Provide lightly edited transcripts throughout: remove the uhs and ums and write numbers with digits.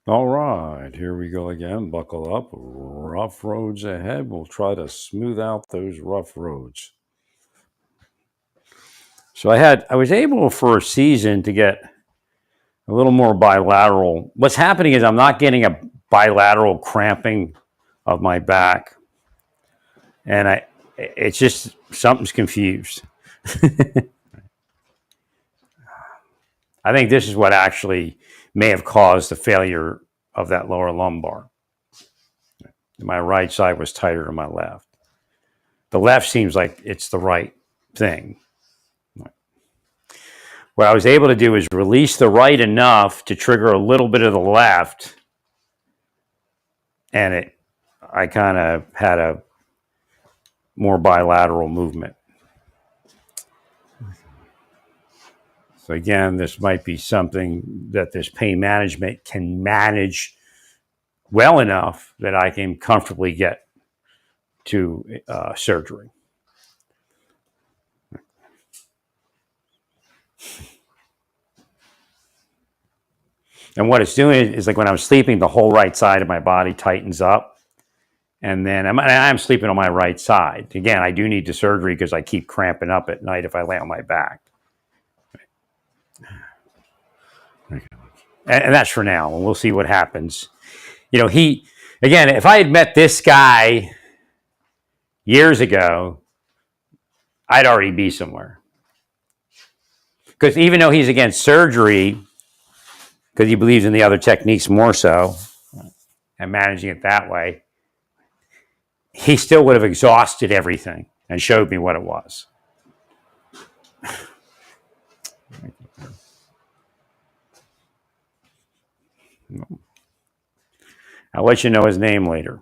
All right, here we go again. Buckle up. Rough roads ahead. We'll try to smooth out those rough roads. So I was able for a season to get a little more bilateral. What's happening is I'm not getting a bilateral cramping of my back, and it's just something's confused. I think this is what actually may have caused the failure of that lower lumbar. My right side was tighter than my left. The left seems like it's the right thing. What I was able to do is release the right enough to trigger a little bit of the left, and I kind of had a more bilateral movement. So again, this might be something that this pain management can manage well enough that I can comfortably get to surgery. And what it's doing is like when I'm sleeping, the whole right side of my body tightens up. And then I'm sleeping on my right side. Again, I do need the surgery because I keep cramping up at night if I lay on my back. And that's for now. And we'll see what happens. Again, if I had met this guy years ago, I'd already be somewhere. Because even though he's against surgery, because he believes in the other techniques more so and managing it that way, he still would have exhausted everything and showed me what it was. I'll let you know his name later.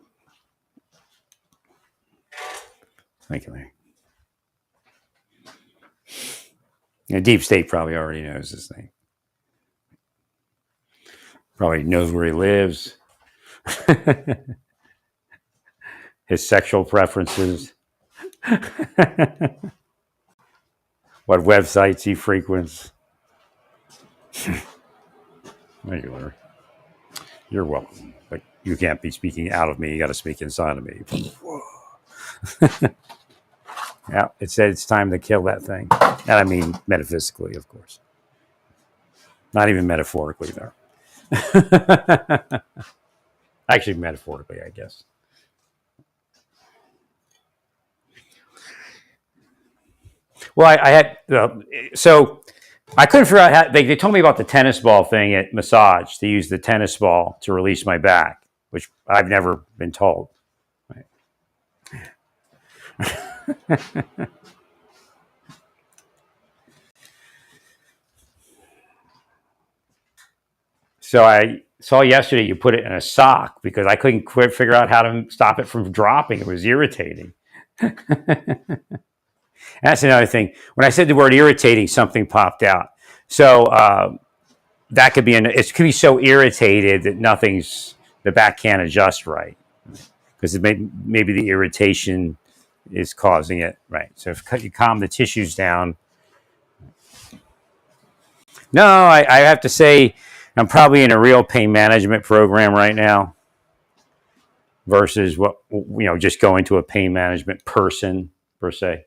Thank you, Larry. Deep State probably already knows his name. Probably knows where he lives, his sexual preferences, what websites he frequents. Thank you, Larry. You're welcome. But you can't be speaking out of me. You got to speak inside of me. Yeah, it said it's time to kill that thing. And I mean metaphysically, of course. Not even metaphorically there. Actually, metaphorically, I guess. Well, I had so I couldn't figure out how they told me about the tennis ball thing at massage to use the tennis ball to release my back, which I've never been told. So I saw yesterday you put it in a sock because I couldn't quite figure out how to stop it from dropping. It was irritating. That's another thing. When I said the word irritating, something popped out. So that could be it could be so irritated that the back can't adjust right because maybe the irritation is causing it, right? So if you calm the tissues down. No, I have to say I'm probably in a real pain management program right now versus just going to a pain management person per se.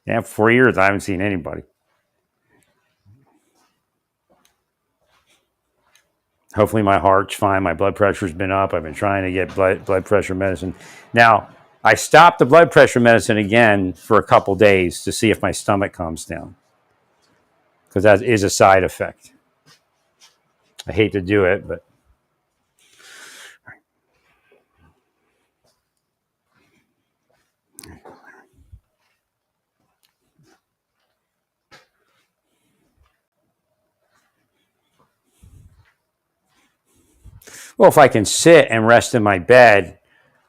Yeah, 4 years I haven't seen anybody. Hopefully my heart's fine. My blood pressure's been up. I've been trying to get blood pressure medicine. Now, I stopped the blood pressure medicine again for a couple days to see if my stomach calms down because that is a side effect. I hate to do it, but well, if I can sit and rest in my bed,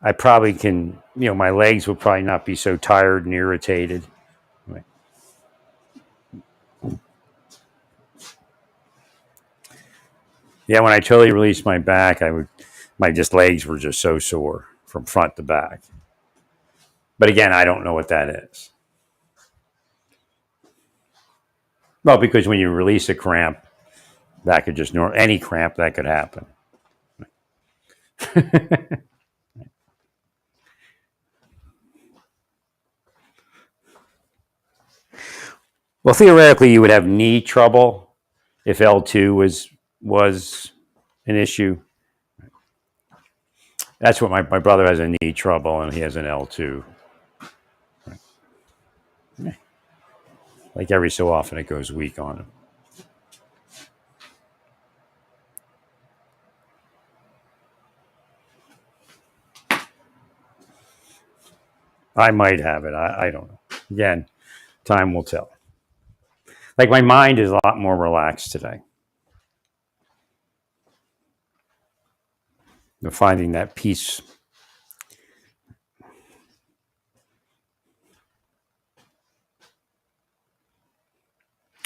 I probably can, my legs would probably not be so tired and irritated. Right. Yeah, when I totally released my back, my legs were just so sore from front to back. But again, I don't know what that is. Well, because when you release a cramp, that could just any cramp that could happen. Well, theoretically, you would have knee trouble if L2 was an issue. That's what my brother has, a knee trouble, and he has an L2. Like every so often, it goes weak on him. I might have it. I don't know. Again, time will tell. Like my mind is a lot more relaxed today. You're finding that peace.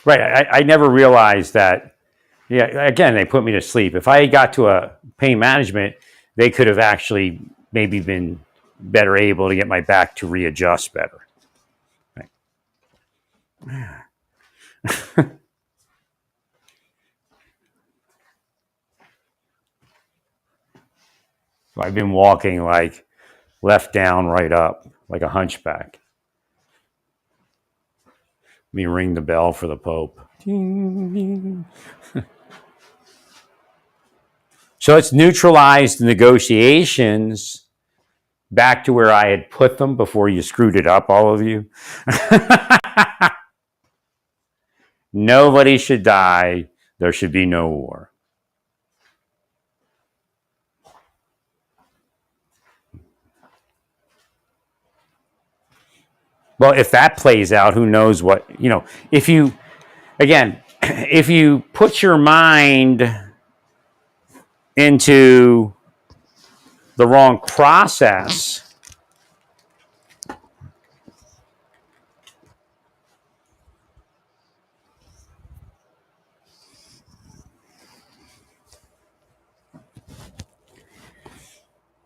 Right. I never realized that. Yeah. Again, they put me to sleep. If I got to a pain management, they could have actually maybe been better able to get my back to readjust better. Right. I've been walking like left down, right up, like a hunchback. Let me ring the bell for the Pope. So it's neutralized the negotiations back to where I had put them before you screwed it up, all of you. Nobody should die. There should be no war. Well, if that plays out, who knows what, if you, again, if you put your mind into the wrong process,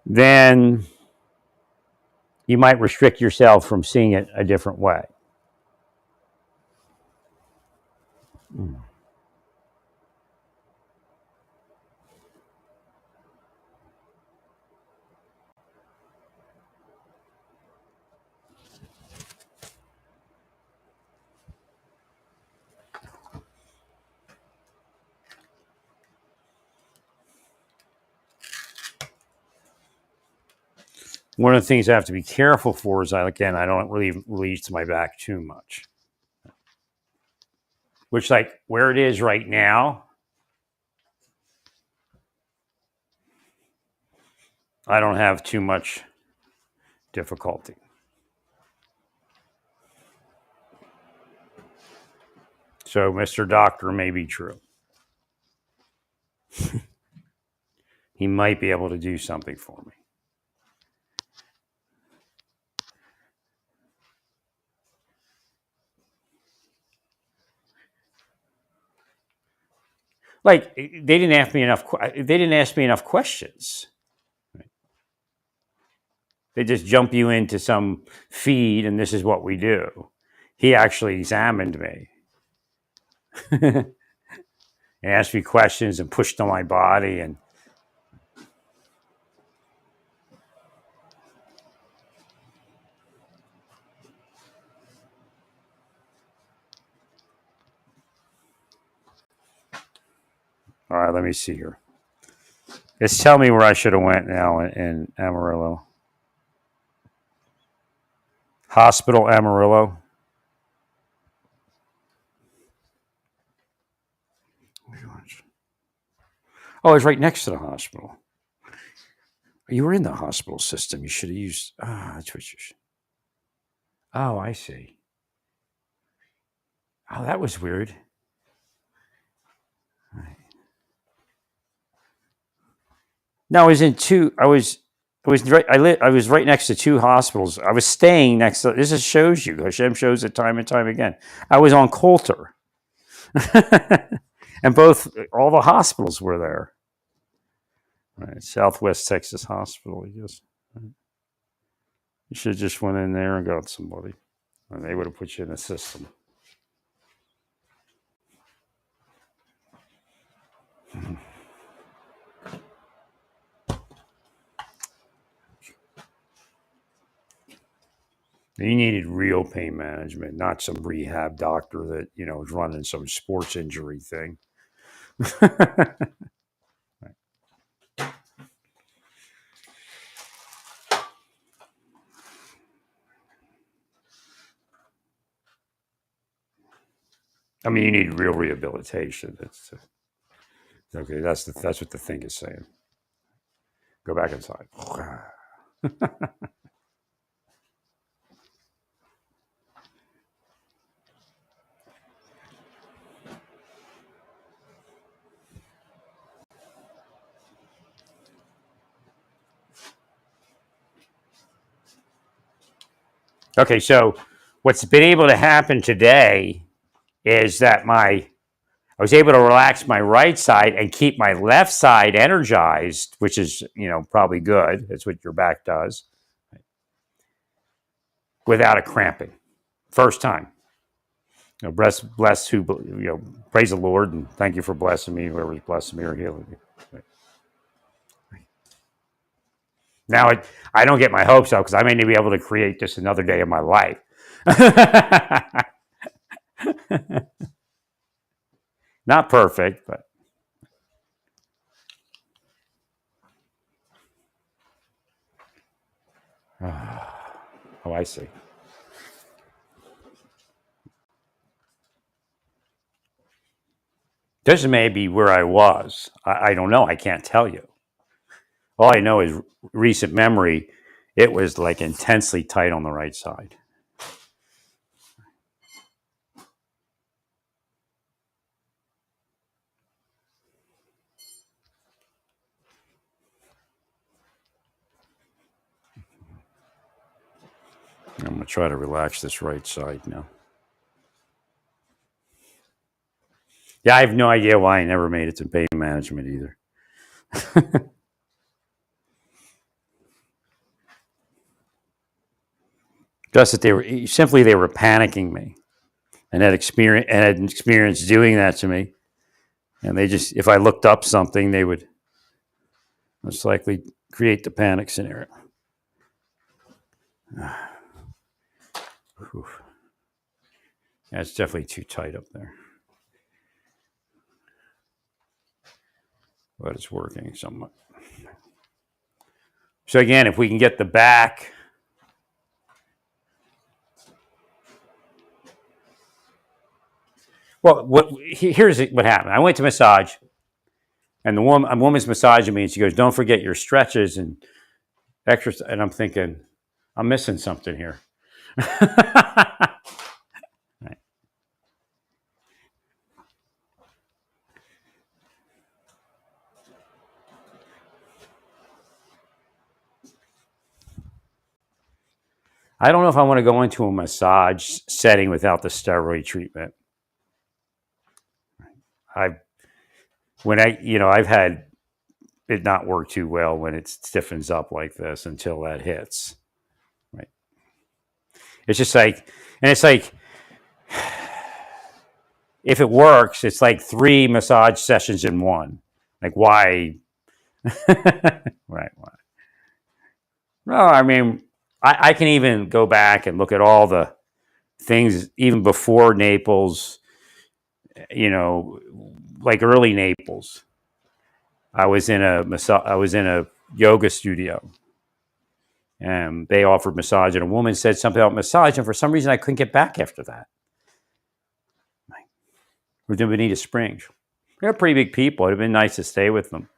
then you might restrict yourself from seeing it a different way. One of the things I have to be careful for is I don't really release my back too much. Which, like where it is right now, I don't have too much difficulty. So, Mr. Doctor may be true. He might be able to do something for me. Like they didn't ask me enough. They didn't ask me enough questions. They just jump you into some feed, and this is what we do. He actually examined me, and asked me questions, and pushed on my body, and all right. Let me see here. Just tell me where I should have went now in Amarillo. Hospital Amarillo. Oh, it's right next to the hospital. You were in the hospital system. You should have used. That's what you should. Oh, I see. Oh, that was weird. No, I was in two. I was right. I was right next to two hospitals. I was staying next to. This just shows you. Hashem shows it time and time again. I was on Coulter, and all the hospitals were there. Right, Southwest Texas Hospital. I guess you should have just went in there and got somebody, and they would have put you in the system. You needed real pain management, not some rehab doctor that, is running some sports injury thing. I mean, you need real rehabilitation. That's okay. That's what the thing is saying. Go back inside. Okay, so what's been able to happen today is that I was able to relax my right side and keep my left side energized, which is, probably good. That's what your back does, without a cramping. First time. Bless who, praise the Lord and thank you for blessing me, whoever's blessing me or healing me. Now I don't get my hopes up because I may not be able to create this another day of my life. Not perfect, but oh, I see. This may be where I was. I don't know. I can't tell you. All I know is recent memory. It was like intensely tight on the right side. I'm going to try to relax this right side now. Yeah, I have no idea why I never made it to pain management either. Just that they were panicking me, and had experience doing that to me. And they just, if I looked up something, they would most likely create the panic scenario. Yeah, it's definitely too tight up there. But it's working somewhat. So again, if we can get the back, well, here's what happened. I went to massage, and a woman's massaging me, and she goes, "Don't forget your stretches and exercise." And I'm thinking, I'm missing something here. Right. I don't know if I want to go into a massage setting without the steroid treatment. I've had it not work too well when it stiffens up like this until that hits. Right. It's just like, and it's like, if it works, it's like 3 massage sessions in one. Like, why? Right. Why? No, I mean, I can even go back and look at all the things even before Naples, like early Naples. I was in a yoga studio, and they offered massage, and a woman said something about massage, and for some reason I couldn't get back after that. We're in Bonita Springs. They're pretty big people. It'd have been nice to stay with them.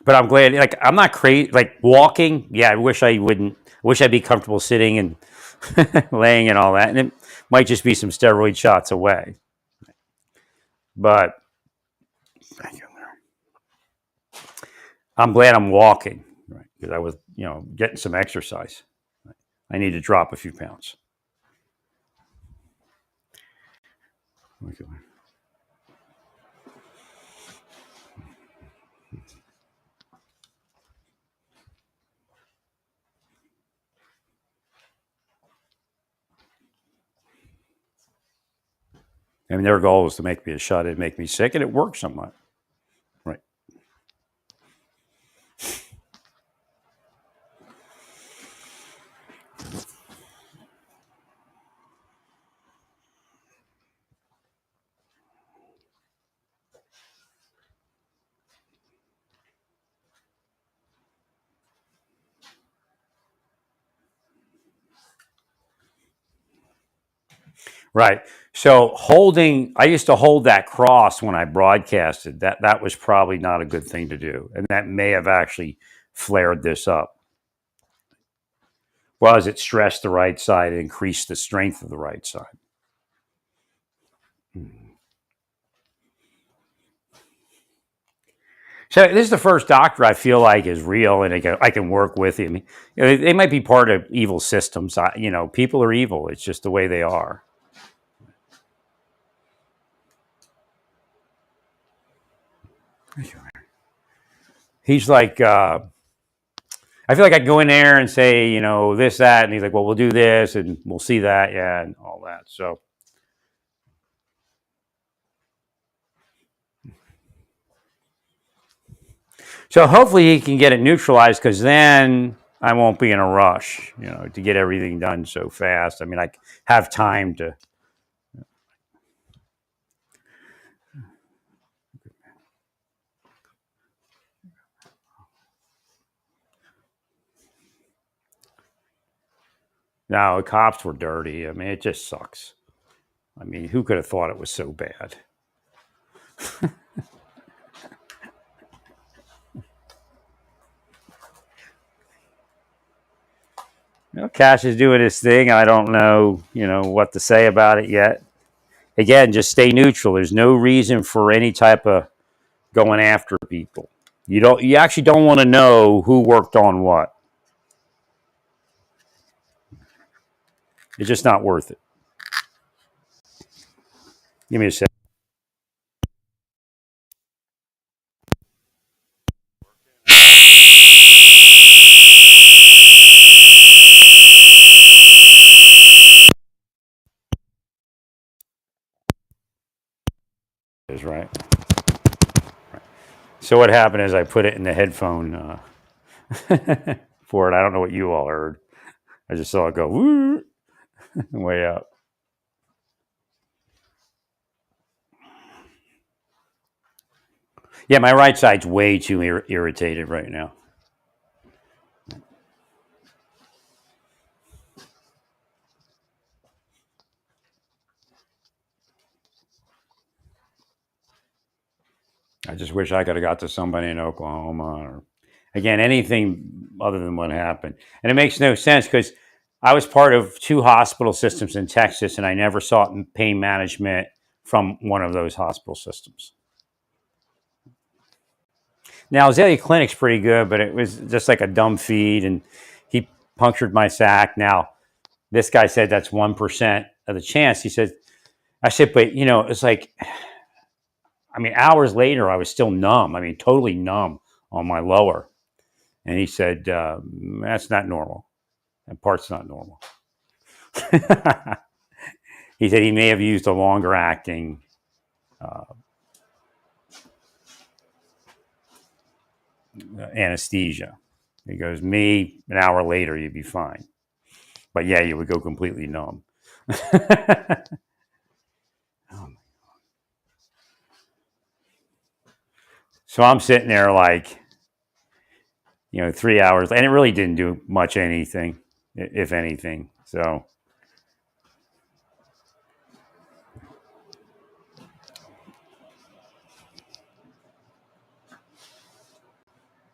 But I'm glad. Like, I'm not crazy. Like walking, yeah. I wish I wouldn't. I wish I'd be comfortable sitting and laying and all that. And it might just be some steroid shots away. But I'm glad I'm walking, right? Because I was, getting some exercise. I need to drop a few pounds. I mean, their goal was to make me a shut in, make me sick, and it worked somewhat. Right. Right. So I used to hold that cross when I broadcasted. That was probably not a good thing to do, and that may have actually flared this up. Well, as it stressed the right side, it increased the strength of the right side. So this is the first doctor I feel like is real, and I can work with him. They might be part of evil systems. People are evil. It's just the way they are. He's like, I feel like I can go in there and say, this, that, and he's like, well, we'll do this, and we'll see that, yeah, and all that. So hopefully he can get it neutralized, because then I won't be in a rush, to get everything done so fast. I mean, I have time to. No, the cops were dirty. I mean, it just sucks. I mean, who could have thought it was so bad? Cash is doing his thing. I don't know, what to say about it yet. Again, just stay neutral. There's no reason for any type of going after people. You actually don't want to know who worked on what. It's just not worth it. Give me a second. Is right. So what happened is I put it in the headphone for it. I don't know what you all heard. I just saw it go woo, way up. Yeah, my right side's way too irritated right now. I just wish I could have got to somebody in Oklahoma, or again, anything other than what happened. And it makes no sense, because I was part of 2 hospital systems in Texas, and I never sought pain management from one of those hospital systems. Now, Azalea Clinic's pretty good, but it was just like a dumb feed, and he punctured my sac. Now, this guy said that's 1% of the chance. I said, but it's like, I mean, hours later, I was still numb. I mean, totally numb on my lower. And he said, that's not normal. That part's not normal. He said he may have used a longer acting anesthesia. He goes, me, an hour later, you'd be fine. But yeah, you would go completely numb. So I'm sitting there like, 3 hours, and it really didn't do much anything, if anything. So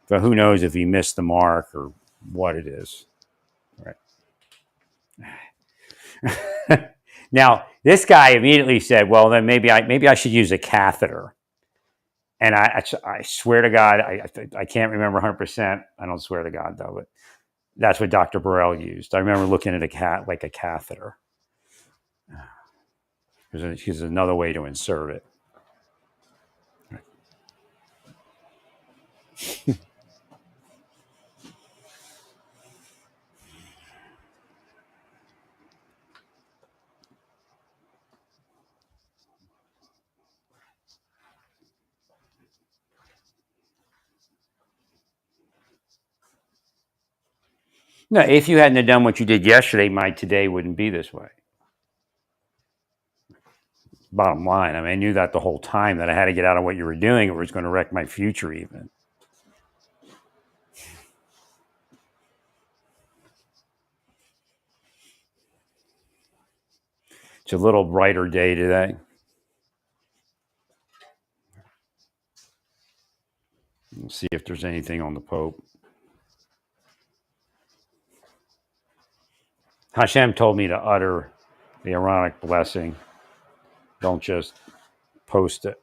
who knows if he missed the mark or what it is. Right. Now, this guy immediately said, well, then maybe I should use a catheter. And I swear to God, I can't remember 100%. I don't swear to God, though, but that's what Dr. Burrell used. I remember looking at a catheter. Here's another way to insert it. No, if you hadn't have done what you did yesterday, my today wouldn't be this way. Bottom line, I mean, I knew that the whole time that I had to get out of what you were doing, or it was going to wreck my future even. It's a little brighter day today. Let's see if there's anything on the Pope. Hashem told me to utter the Aaronic blessing. Don't just post it.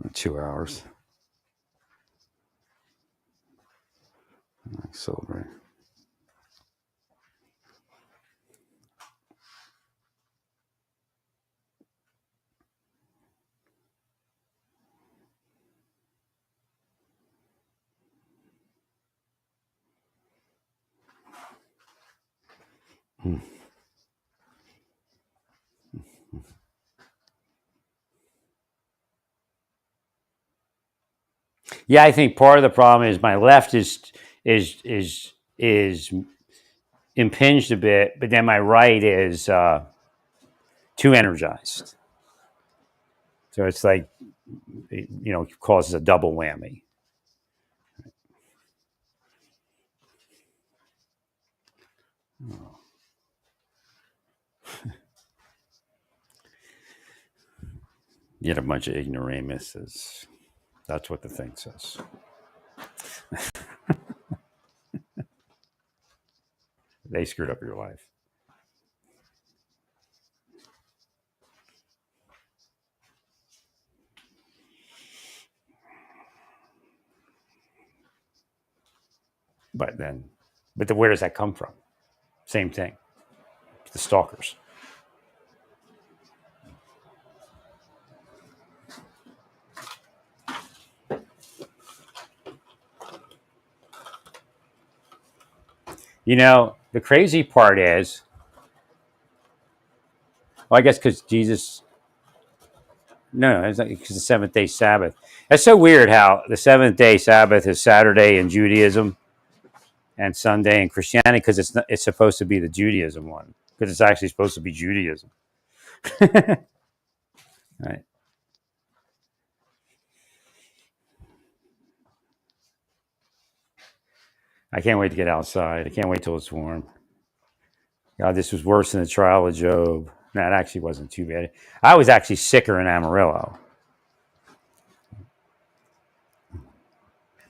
In 2 hours. Celebrate. Yeah, I think part of the problem is my left is impinged a bit, but then my right is too energized. So it's like, causes a double whammy. You get a bunch of ignoramuses. That's what the thing says. They screwed up your life. But where does that come from? Same thing. The stalkers. The crazy part is, well, I guess because Jesus, no, it's because the seventh day Sabbath. That's so weird how the seventh day Sabbath is Saturday in Judaism and Sunday in Christianity, because it's supposed to be the Judaism one, because it's actually supposed to be Judaism. Right. I can't wait to get outside. I can't wait till it's warm. God, this was worse than the trial of Job. No, it actually wasn't too bad. I was actually sicker in Amarillo.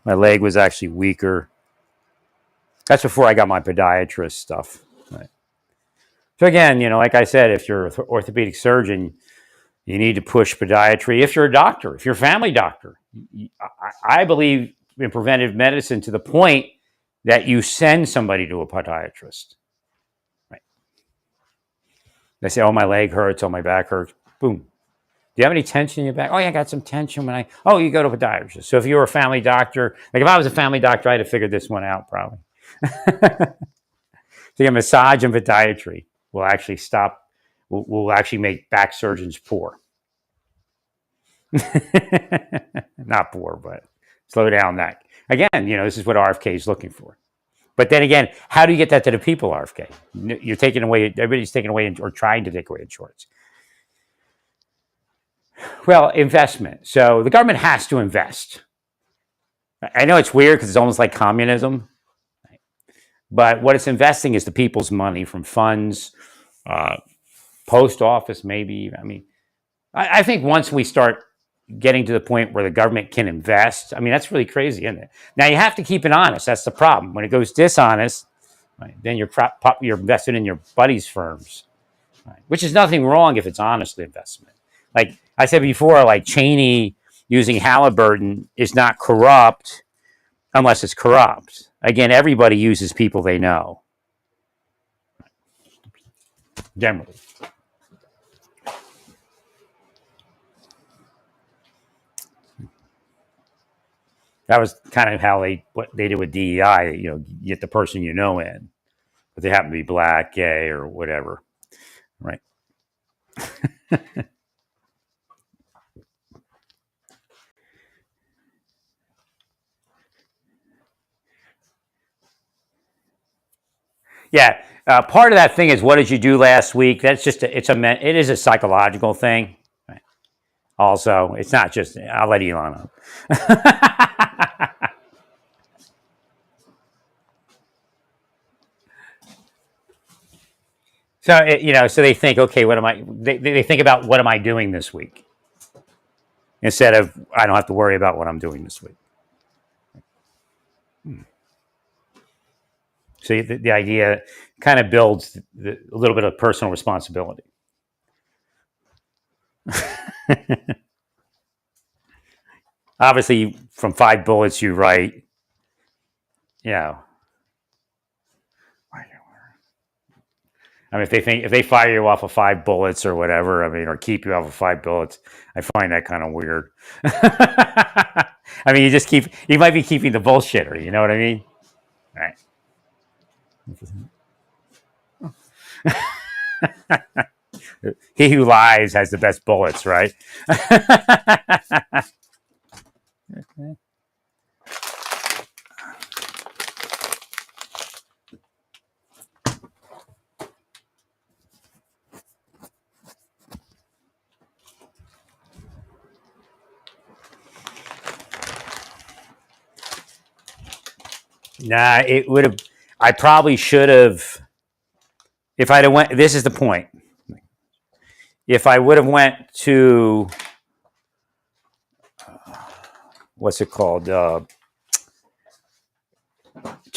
My leg was actually weaker. That's before I got my podiatrist stuff. Right. So again, like I said, if you're an orthopedic surgeon, you need to push podiatry. If you're a doctor, if you're a family doctor, I believe in preventive medicine to the point that you send somebody to a podiatrist. Right. They say, oh, my leg hurts, oh, my back hurts. Boom. Do you have any tension in your back? Oh, yeah, I got some tension you go to a podiatrist. So if you were a family doctor, like if I was a family doctor, I'd have figured this one out probably. So massage and podiatry will actually will actually make back surgeons poor. Not poor, but slow down that. Again, this is what RFK is looking for. But then again, how do you get that to the people, RFK? You're taking away, everybody's taking away or trying to take away insurance. Well, investment. So the government has to invest. I know it's weird because it's almost like communism. But what it's investing is the people's money from funds, post office, maybe. I mean, I think once we start getting to the point where the government can invest, I mean, that's really crazy, isn't it? Now, you have to keep it honest. That's the problem. When it goes dishonest, Right? Then you're invested in your buddy's firms, right? Which is nothing wrong if it's honestly investment. Like I said before, like Cheney using Halliburton is not corrupt unless it's corrupt. Again, everybody uses people they know generally. That was kind of how what they did with DEI. Get the person you know in, but they happen to be black, gay, or whatever, right? Yeah, part of that thing is what did you do last week? That's just it is a psychological thing. Right? Also, it's not just. I'll let Elon know. So they think, okay, what am I? They think about what am I doing this week instead of I don't have to worry about what I'm doing this week. So the idea kind of builds a little bit of personal responsibility. Obviously, from 5 bullets, you write, you know, I mean, if they fire you off of 5 bullets or whatever, I mean, or keep you off of 5 bullets, I find that kind of weird. I mean, you might be keeping the bullshitter. You know what I mean? All right. He who lies has the best bullets, right? Nah, it would have. I probably should have. If I'd have went. This is the point. If I would have went to what's it called, to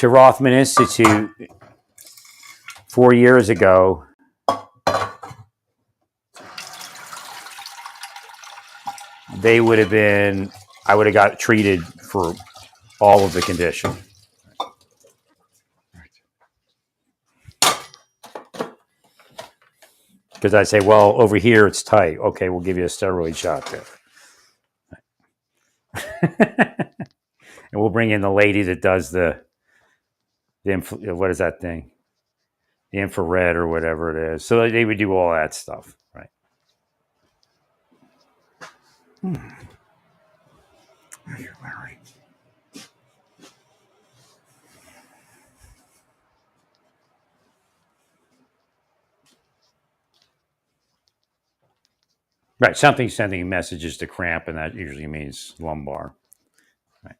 Rothman Institute 4 years ago, they would have been. I would have got treated for all of the condition. Because I say, well, over here it's tight. Okay, we'll give you a steroid shot there. And we'll bring in the lady that does the what is that thing? The infrared or whatever it is. So they would do all that stuff, right? Right, something sending messages to cramp, and that usually means lumbar. Right.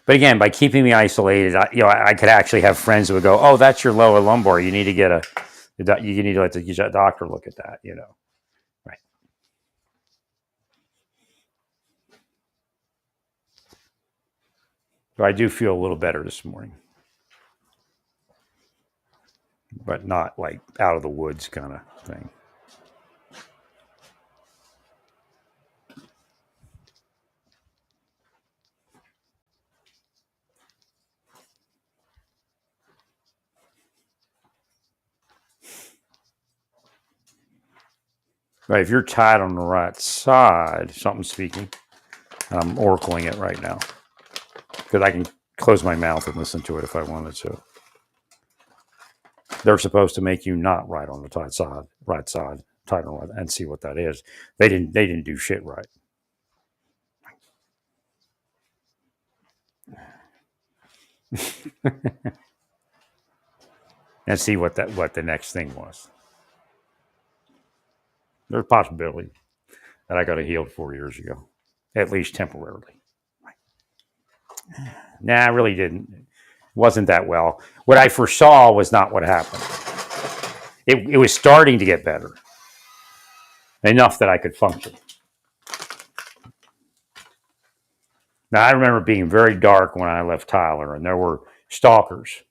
But again, by keeping me isolated, I could actually have friends who would go, "Oh, that's your lower lumbar. You need to get you need to let the doctor look at that." Right. So I do feel a little better this morning, but not like out of the woods kind of thing. Right, if you're tied on the right side, something's speaking. I'm oracling it right now because I can close my mouth and listen to it if I wanted to. They're supposed to make you not right on the tied side, tied on right, and see what that is. They didn't do shit right. And see what the next thing was. There's a possibility that I got it healed 4 years ago, at least temporarily. Nah, I really didn't. Wasn't that well. What I foresaw was not what happened. It was starting to get better, enough that I could function. Now, I remember being very dark when I left Tyler, and there were stalkers.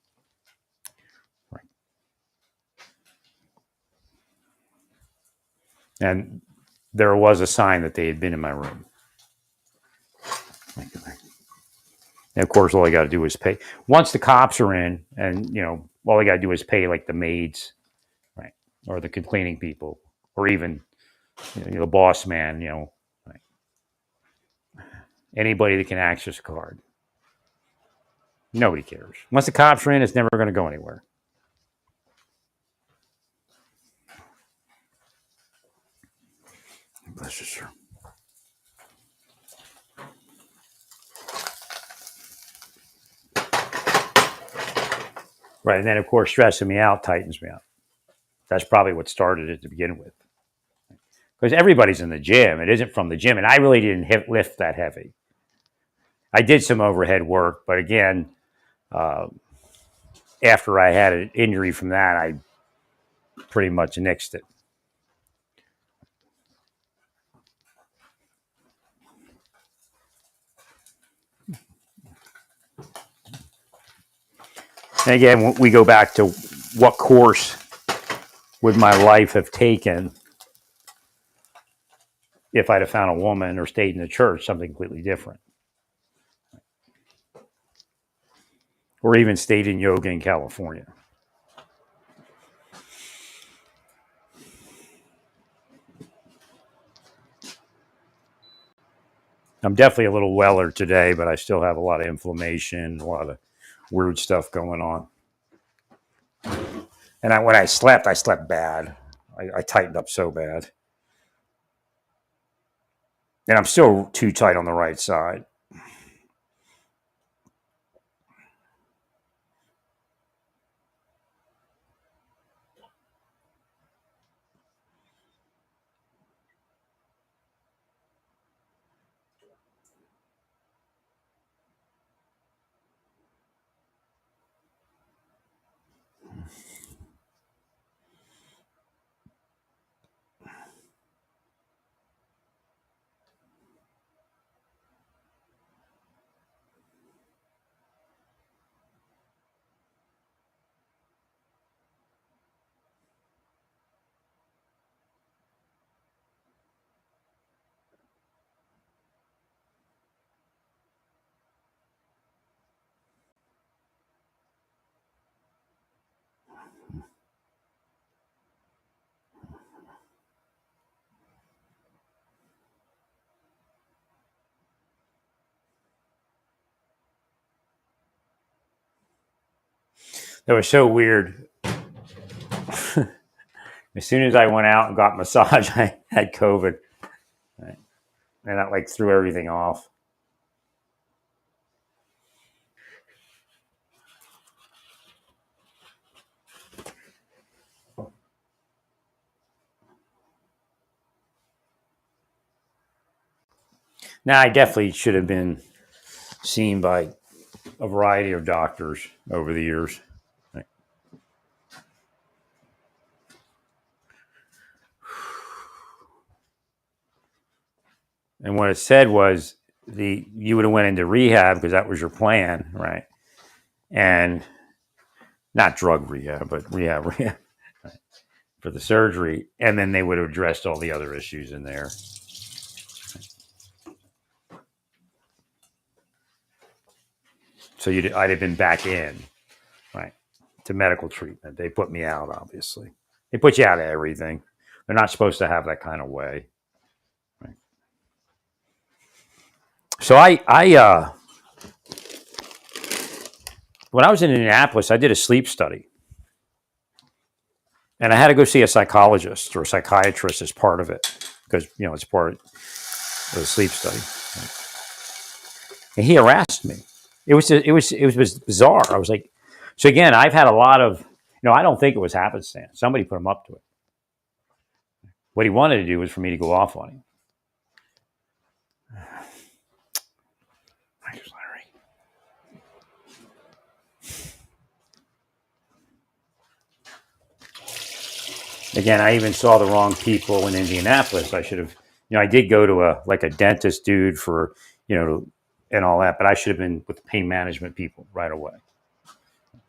And there was a sign that they had been in my room. And of course, all I got to do is pay. Once the cops are in, and all I got to do is pay like the maids, right, or the cleaning people, or even the boss man. Right? Anybody that can access a card. Nobody cares. Once the cops are in, it's never going to go anywhere. Bless you, sir. Right, and then of course, stressing me out tightens me up. That's probably what started it to begin with. Because everybody's in the gym. It isn't from the gym. And I really didn't lift that heavy. I did some overhead work, but again, after I had an injury from that, I pretty much nixed it. And again, we go back to what course would my life have taken if I'd have found a woman or stayed in the church, something completely different. Or even stayed in yoga in California. I'm definitely a little weller today, but I still have a lot of inflammation, a lot of weird stuff going on. And when I slept bad. I tightened up so bad. And I'm still too tight on the right side. That was so weird. As soon as I went out and got massage, I had COVID. Right? And that threw everything off. Now, I definitely should have been seen by a variety of doctors over the years. Right? And what it said was you would have went into rehab because that was your plan, right? And not drug rehab, but rehab right, for the surgery. And then they would have addressed all the other issues in there. So I'd have been back in, right, to medical treatment. They put me out, obviously. They put you out of everything. They're not supposed to have that kind of way. Right? So when I was in Indianapolis, I did a sleep study. And I had to go see a psychologist or a psychiatrist as part of it because, it's part of the sleep study. Right? And he harassed me. It was bizarre. I was like, so again, I've had a lot of, I don't think it was happenstance. Somebody put him up to it. What he wanted to do was for me to go off on him. Thanks, Larry. Again, I even saw the wrong people in Indianapolis. I should have, I did go to a dentist dude for, and all that, but I should have been with the pain management people right away.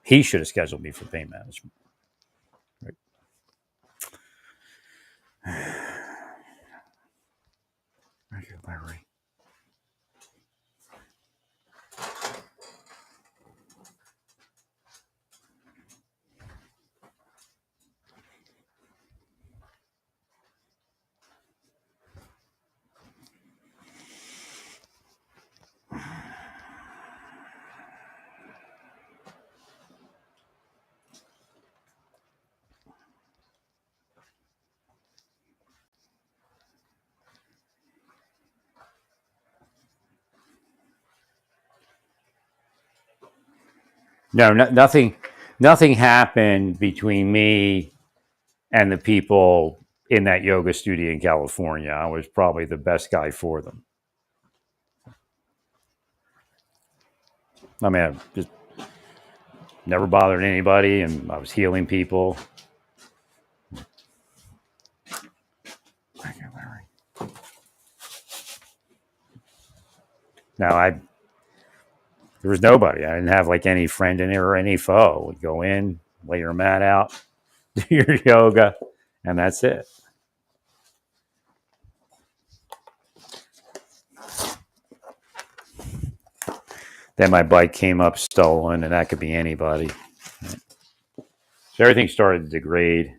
He should have scheduled me for pain management. Right. Thank you, Larry. No, nothing happened between me and the people in that yoga studio in California. I was probably the best guy for them. I mean, I just never bothered anybody, and I was healing people. Thank you, Larry. Now, there was nobody. I didn't have like any friend in there or any foe. Would go in, lay your mat out, do your yoga, and that's it. Then my bike came up stolen, and that could be anybody. So everything started to degrade.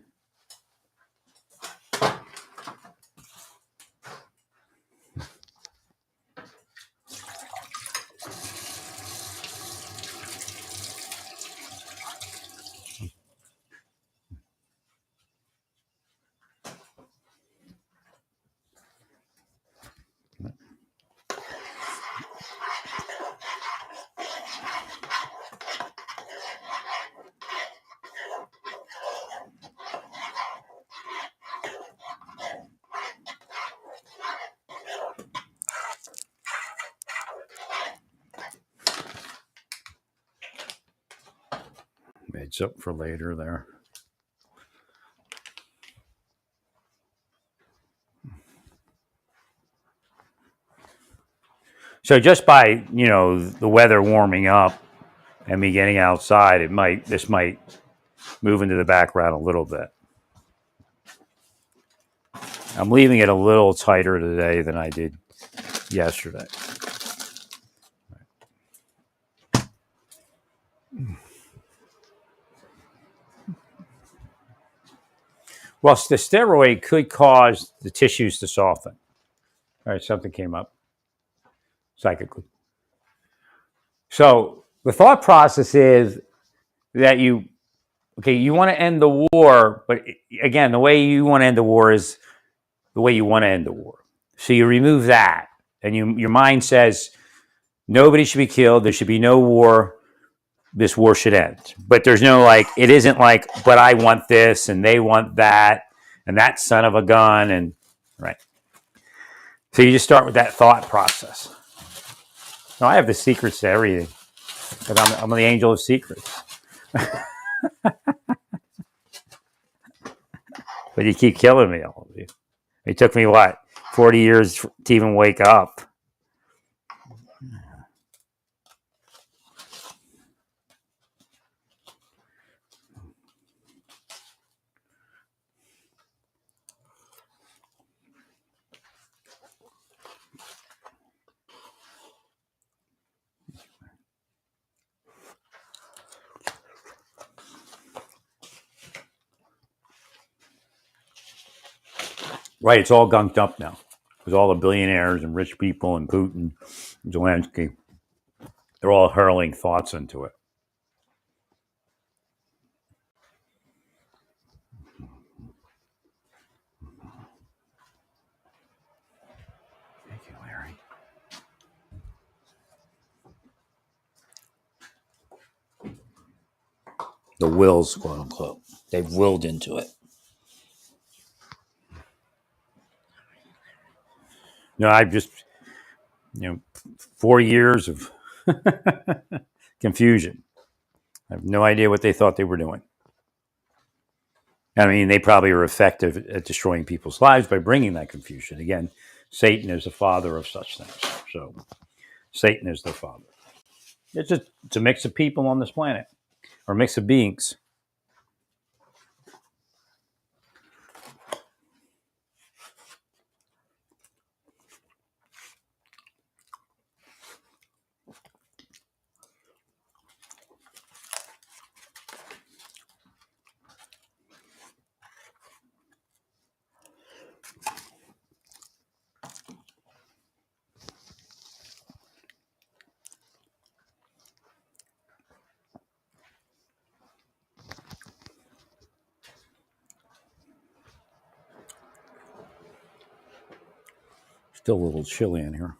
Made something for later there. So just by, the weather warming up and me getting outside, this might move into the background a little bit. I'm leaving it a little tighter today than I did yesterday. Well, the steroid could cause the tissues to soften. All right, something came up psychically. So the thought process is that you want to end the war, but again, the way you want to end the war is the way you want to end the war. So you remove that, and your mind says nobody should be killed. There should be no war. This war should end. But there's no it isn't but I want this and they want that and that son of a gun and right. So you just start with that thought process. Now I have the secrets to everything because I'm the angel of secrets. But you keep killing me, all of you. It took me 40 years to even wake up. Right, it's all gunked up now. Because all the billionaires and rich people and Putin and Zelensky, they're all hurling thoughts into it. Thank you, Larry. The wills, quote unquote. They've willed into it. No, I've just, 4 years of confusion. I have no idea what they thought they were doing. I mean, they probably are effective at destroying people's lives by bringing that confusion. Again, Satan is the father of such things. So Satan is their father. It's a mix of people on this planet, or a mix of beings. Still a little chilly in here.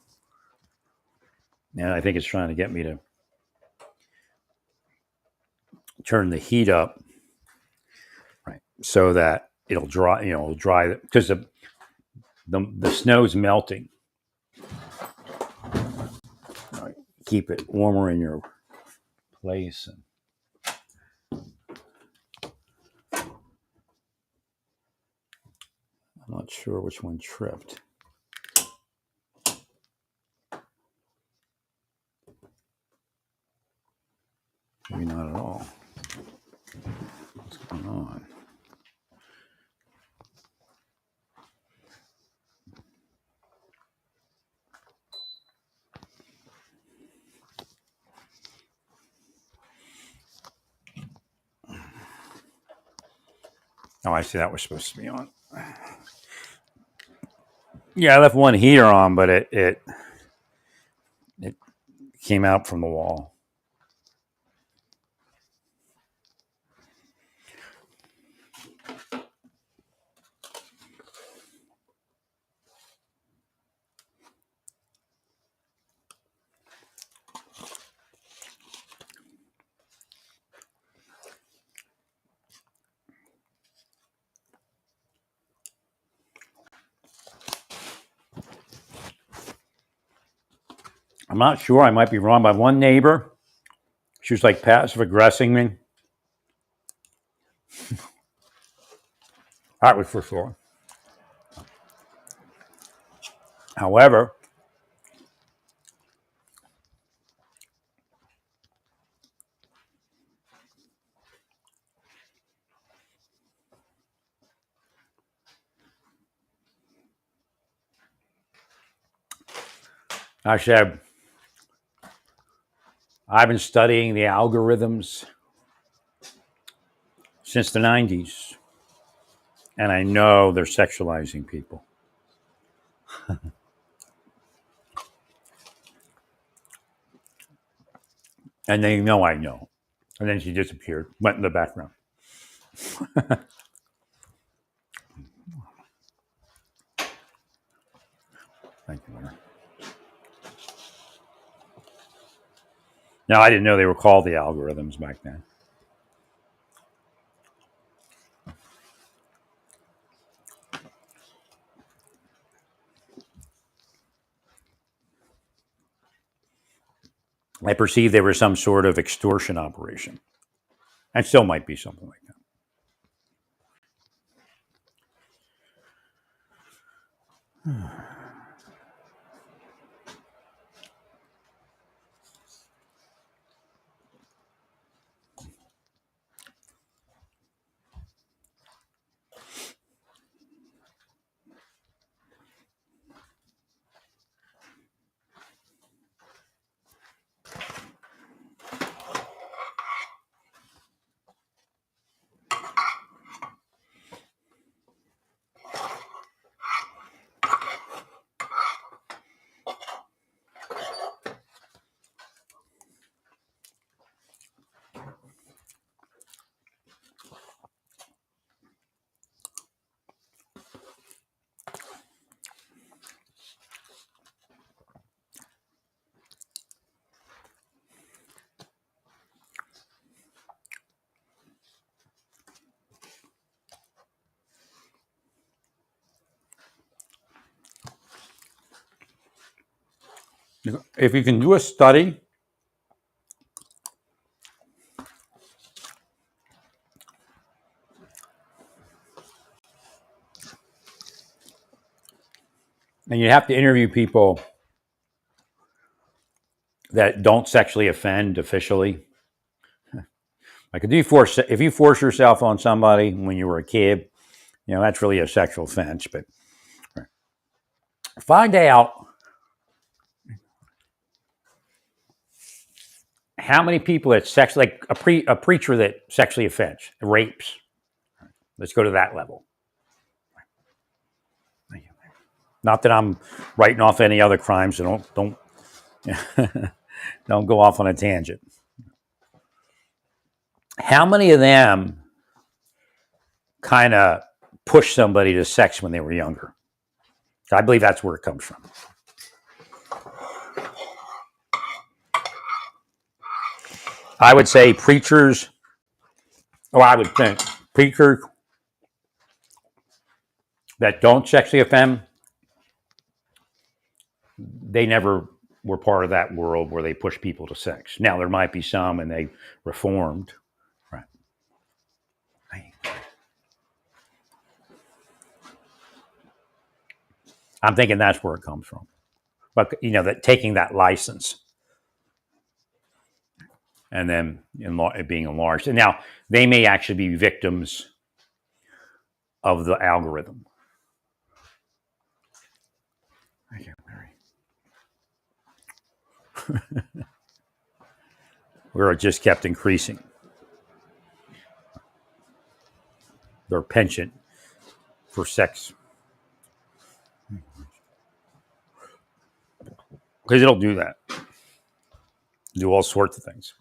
And I think it's trying to get me to turn the heat up, right, so that it'll dry, because the snow's melting. Right. Keep it warmer in your place. And I'm not sure which one tripped. Maybe not at all. What's going on? Oh, I see. That was supposed to be on. Yeah, I left one heater on, but it came out from the wall. I'm not sure. I might be wrong. By one neighbor, she was like passive aggressing me. That was for sure. However, actually, I've been studying the algorithms since the 90s, and I know they're sexualizing people. And they know I know. And then she disappeared, went in the background. Thank you, Mary. Now, I didn't know they were called the algorithms back then. I perceived they were some sort of extortion operation. And still might be something like that. If you can do a study and you have to interview people that don't sexually offend officially. Like if you force yourself on somebody when you were a kid, that's really a sexual offense. But find out how many people that like a preacher that sexually offends, rapes. Let's go to that level. Not that I'm writing off any other crimes, so don't don't go off on a tangent. How many of them kind of push somebody to sex when they were younger? I believe that's where it comes from. I would say preachers, I would think preachers that don't sexually offend, they never were part of that world where they push people to sex. Now, there might be some and they reformed. Right. I'm thinking that's where it comes from. But, that taking that license and then it being enlarged. And now they may actually be victims of the algorithm. Thank you, Mary. Where it just kept increasing. Their penchant for sex. Because it'll do that. Do all sorts of things.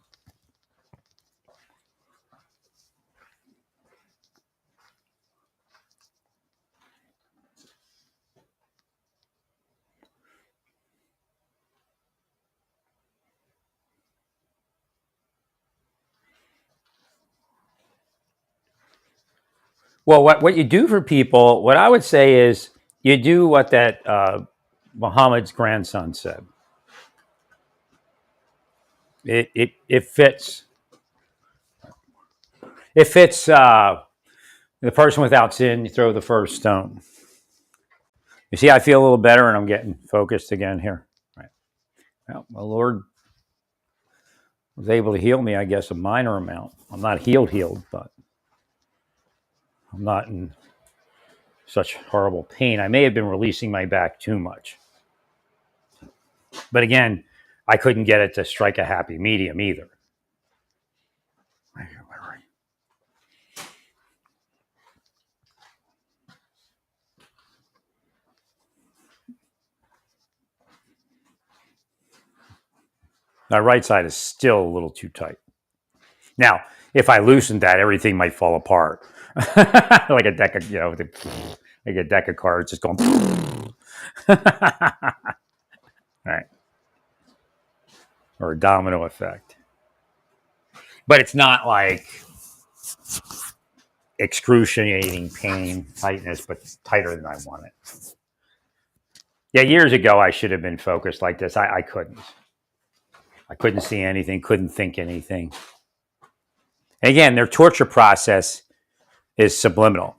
Well, what you do for people, what I would say is you do what that Muhammad's grandson said. It fits. It fits the person without sin. You throw the first stone. You see, I feel a little better, and I'm getting focused again here. Right. Well, the Lord was able to heal me, I guess, a minor amount. I'm not healed, but I'm not in such horrible pain. I may have been releasing my back too much. But again, I couldn't get it to strike a happy medium either. My right side is still a little too tight. Now, if I loosened that, everything might fall apart. Like a deck of, like a deck of cards just going. All right. Or a domino effect. But it's not like excruciating pain, tightness, but tighter than I want it. Yeah, years ago, I should have been focused like this. I couldn't. I couldn't see anything, couldn't think anything. And again, their torture process is subliminal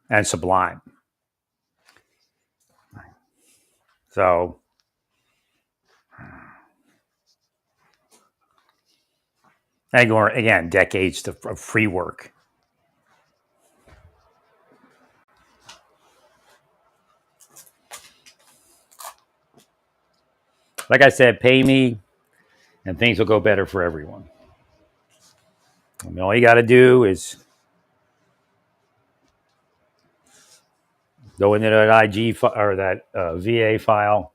and sublime. So, again, decades of free work. Like I said, pay me and things will go better for everyone. I mean, all you got to do is go into that IG or that VA file,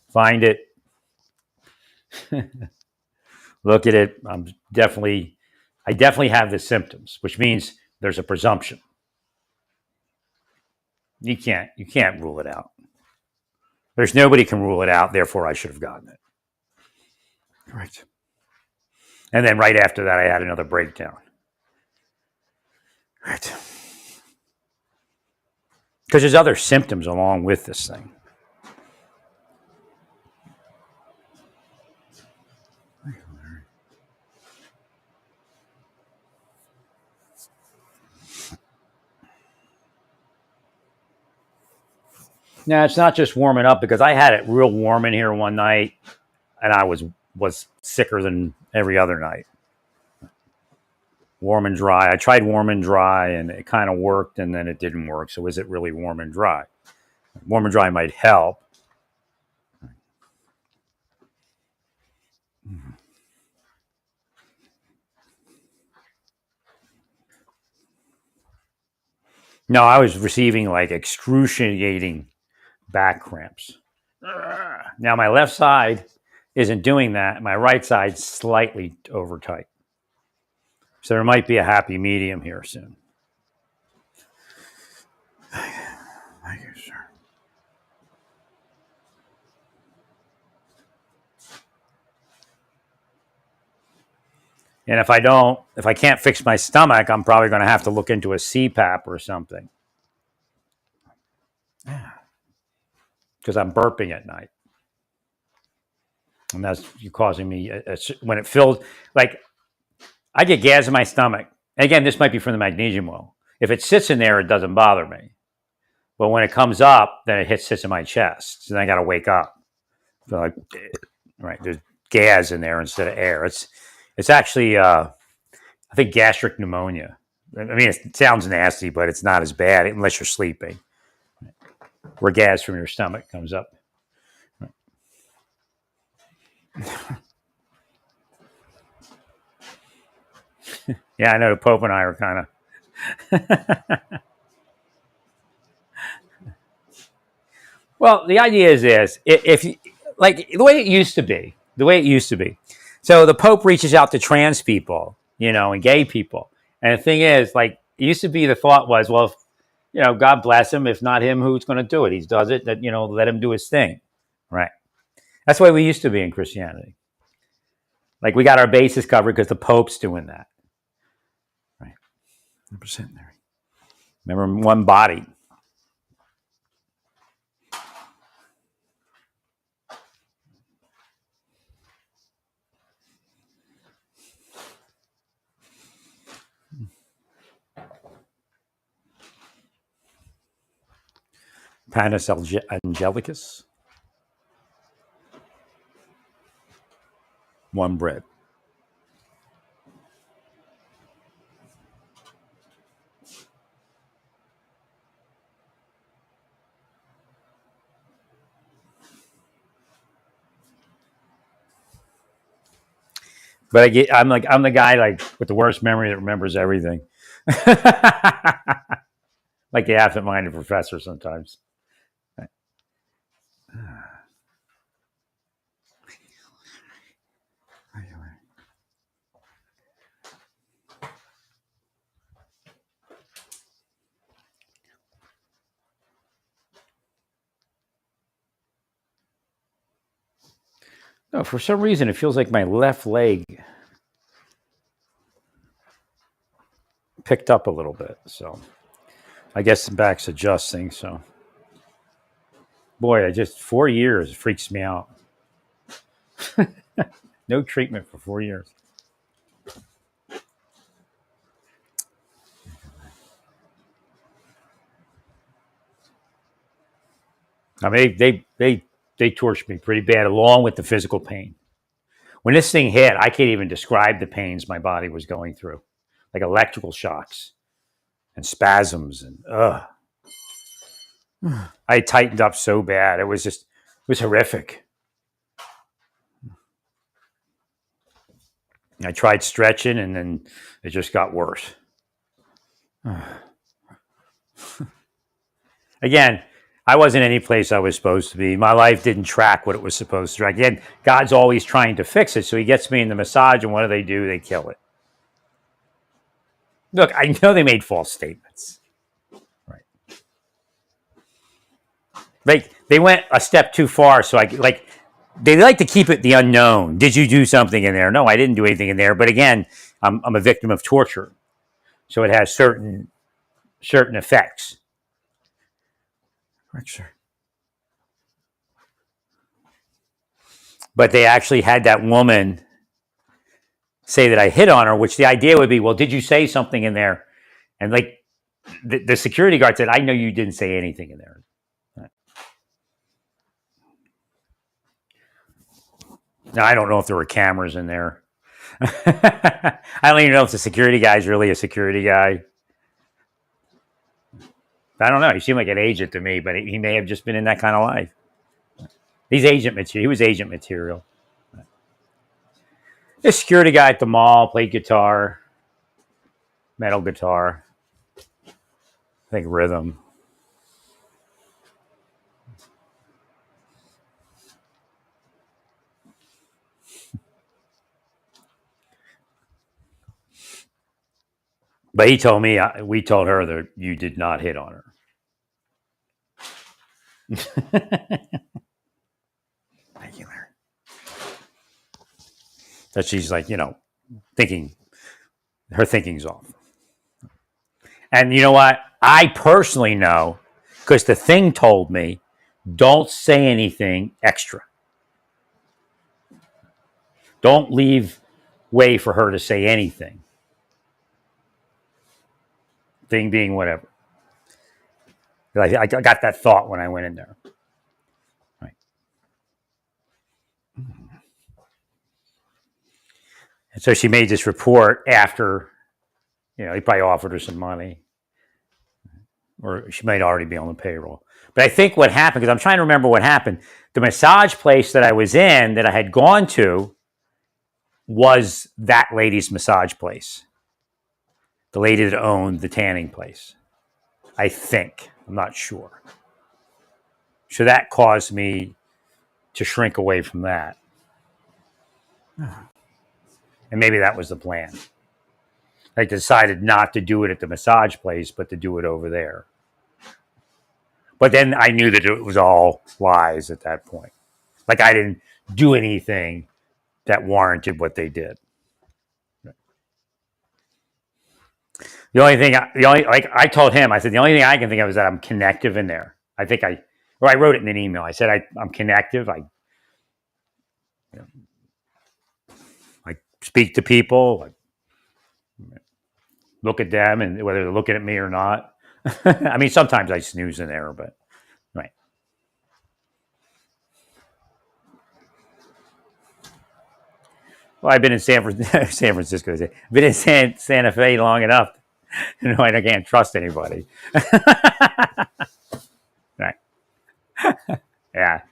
find it, look at it. I definitely have the symptoms, which means there's a presumption. You can't rule it out. There's nobody can rule it out. Therefore, I should have gotten it. Right. And then right after that, I had another breakdown. Right. Because there's other symptoms along with this thing. Now, it's not just warming up because I had it real warm in here one night and I was was sicker than every other night. Warm and dry. I tried warm and dry, and it kind of worked, and then it didn't work. So is it really warm and dry? Warm and dry might help. No, I was receiving like excruciating back cramps. Now my left side isn't doing that. My right side's slightly over tight. So there might be a happy medium here soon. Thank you, sir. And if I can't fix my stomach, I'm probably going to have to look into a CPAP or something. Because I'm burping at night. And that's causing me, when it fills, like I get gas in my stomach. And again, this might be from the magnesium oil. If it sits in there, it doesn't bother me. But when it comes up, then it sits in my chest. So then I got to wake up. So like, right, there's gas in there instead of air. It's actually, I think, gastric pneumonia. I mean, it sounds nasty, but it's not as bad unless you're sleeping, where gas from your stomach comes up. Yeah, I know the Pope and I are kind of. Well, the idea is this: if you, like the way it used to be, So the Pope reaches out to trans people, and gay people. And the thing is, like, it used to be the thought was, well, God bless him. If not him, who's going to do it? He does it. That let him do his thing, right? That's the way we used to be in Christianity. Like we got our bases covered because the Pope's doing that, right? 100% there. Remember, one body. Panis Angelicus. One bread. But I'm the guy like with the worst memory that remembers everything. Like the absent-minded professor sometimes. No, for some reason it feels like my left leg picked up a little bit. So I guess the back's adjusting. So, boy, 4 years freaks me out. No treatment for 4 years. I mean, they torched me pretty bad, along with the physical pain. When this thing hit, I can't even describe the pains my body was going through, like electrical shocks and spasms, and I tightened up so bad. It was horrific. I tried stretching, and then it just got worse. Again, I wasn't any place I was supposed to be. My life didn't track what it was supposed to track. Again, God's always trying to fix it. So he gets me in the massage, and what do? They kill it. Look, I know they made false statements. Right. They went a step too far. So they like to keep it the unknown. Did you do something in there? No, I didn't do anything in there. But again, I'm a victim of torture. So it has certain effects. Sure. But they actually had that woman say that I hit on her, which the idea would be, well, did you say something in there? And like the security guard said, I know you didn't say anything in there. Now, I don't know if there were cameras in there. I don't even know if the security guy is really a security guy. I don't know. He seemed like an agent to me, but he may have just been in that kind of life. He's agent material. He was agent material. The security guy at the mall played guitar, metal guitar. I think rhythm. But he told me, we told her that you did not hit on her. Thank you, Larry. That she's like, thinking, her thinking's off. And you know what? I personally know, because the thing told me, don't say anything extra. Don't leave way for her to say anything. Thing being whatever. I got that thought when I went in there. Right. And so she made this report after, he probably offered her some money. Or she might already be on the payroll. But I think what happened, because I'm trying to remember what happened, the massage place that I was in, that I had gone to, was that lady's massage place. The lady that owned the tanning place. I think. I'm not sure. So that caused me to shrink away from that. And maybe that was the plan. I decided not to do it at the massage place, but to do it over there. But then I knew that it was all lies at that point. Like I didn't do anything that warranted what they did. I told him, I said, the only thing I can think of is that I'm connective in there. I wrote it in an email. I said, I'm connective. I speak to people, I look at them, and whether they're looking at me or not. I mean, sometimes I snooze in there, but right. Well, I've been in San Francisco. I've been in Santa Fe long enough. I can't trust anybody. Right. Yeah.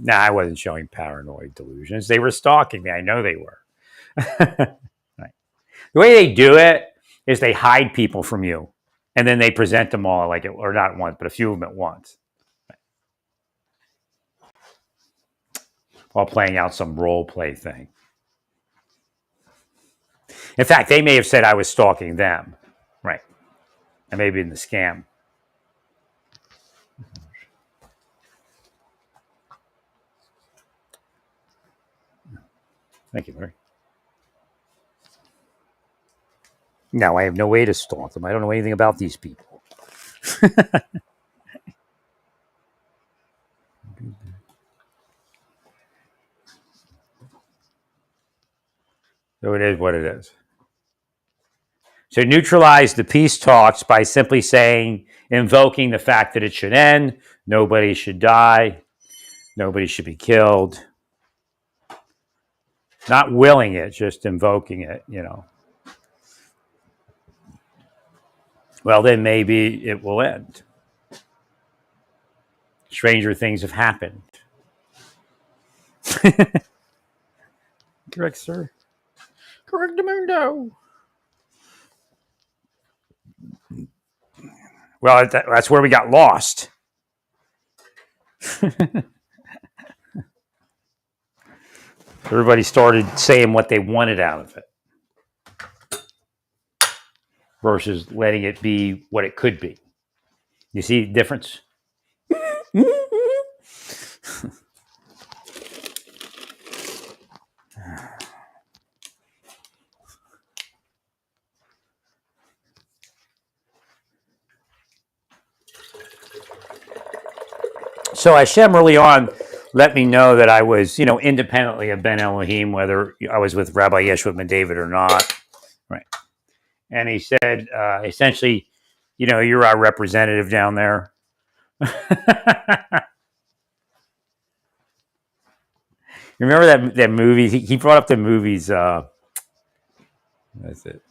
No, I wasn't showing paranoid delusions. They were stalking me. I know they were. Right. The way they do it is they hide people from you, and then they present them all or not once, but a few of them at once, while playing out some role play thing. In fact, they may have said I was stalking them, right? And maybe in the scam. Thank you, Larry. No, I have no way to stalk them. I don't know anything about these people. So it is what it is. So neutralize the peace talks by simply invoking the fact that it should end, nobody should die, nobody should be killed. Not willing it, just invoking it, Well, then maybe it will end. Stranger things have happened. Correct, sir. Correctamundo. Well, that's where we got lost. Everybody started saying what they wanted out of it versus letting it be what it could be. You see the difference? So Hashem early on let me know that I was, independently of Ben Elohim, whether I was with Rabbi Yeshua Ben David or not. Right. And he said, essentially, you're our representative down there. Remember that movie? He brought up the movies. That's it.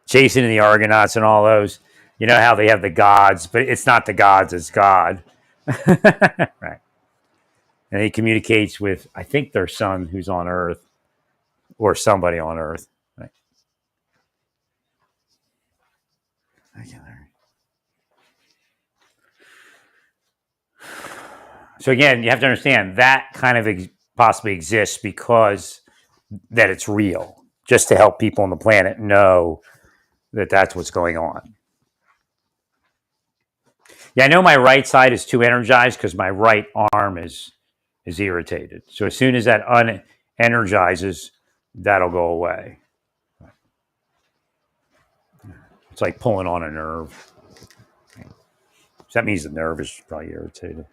Jason and the Argonauts and all those. You know how they have the gods, but it's not the gods; it's God. Right. And he communicates with, I think, their son who's on Earth or somebody on Earth. Right. So again, you have to understand that kind of possibly exists because that it's real, just to help people on the planet know that that's what's going on. Yeah, I know my right side is too energized because my right arm is irritated. So as soon as that unenergizes, that'll go away. It's like pulling on a nerve. So that means the nerve is probably irritated.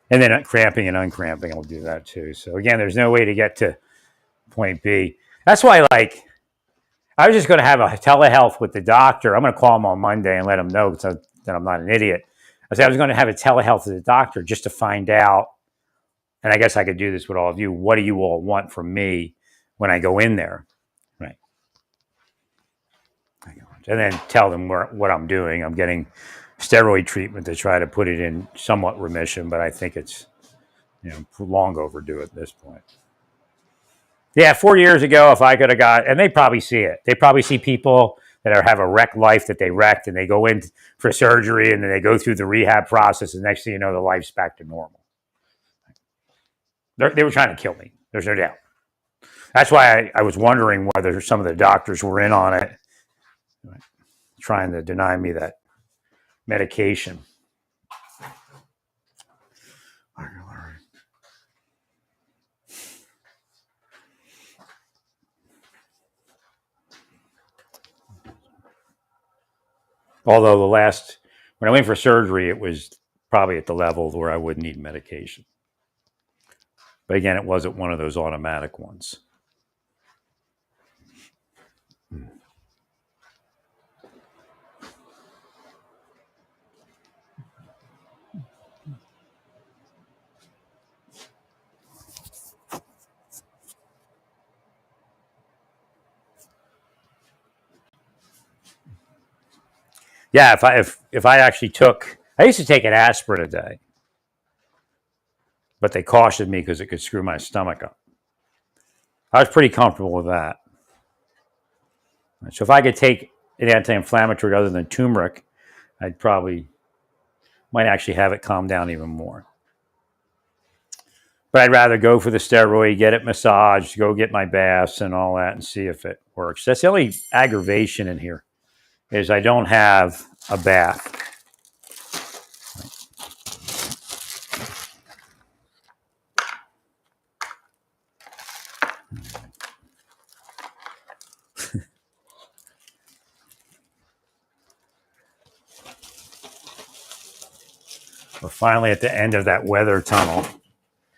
And then cramping and uncramping will do that too. So again, there's no way to get to point B. That's why, like, I was just going to have a telehealth with the doctor. I'm going to call him on Monday and let him know that I'm not an idiot. I said I was going to have a telehealth with the doctor just to find out, and I guess I could do this with all of you. What do you all want from me when I go in there? Right. And then tell them what I'm doing. I'm getting steroid treatment to try to put it in somewhat remission, but I think it's long overdue at this point. Yeah, 4 years ago, if I could have got, and they probably see it. They probably see people that have a wrecked life that they wrecked, and they go in for surgery, and then they go through the rehab process, and next thing you know, the life's back to normal. They were trying to kill me. There's no doubt. That's why I was wondering whether some of the doctors were in on it, trying to deny me that medication. Although when I went for surgery, it was probably at the level where I wouldn't need medication. But again, it wasn't one of those automatic ones. Yeah, if I actually I used to take an aspirin a day, but they cautioned me because it could screw my stomach up. I was pretty comfortable with that. So if I could take an anti-inflammatory other than turmeric, I'd might actually have it calm down even more. But I'd rather go for the steroid, get it massaged, go get my baths and all that and see if it works. That's the only aggravation in here is I don't have a bath. We're finally at the end of that weather tunnel.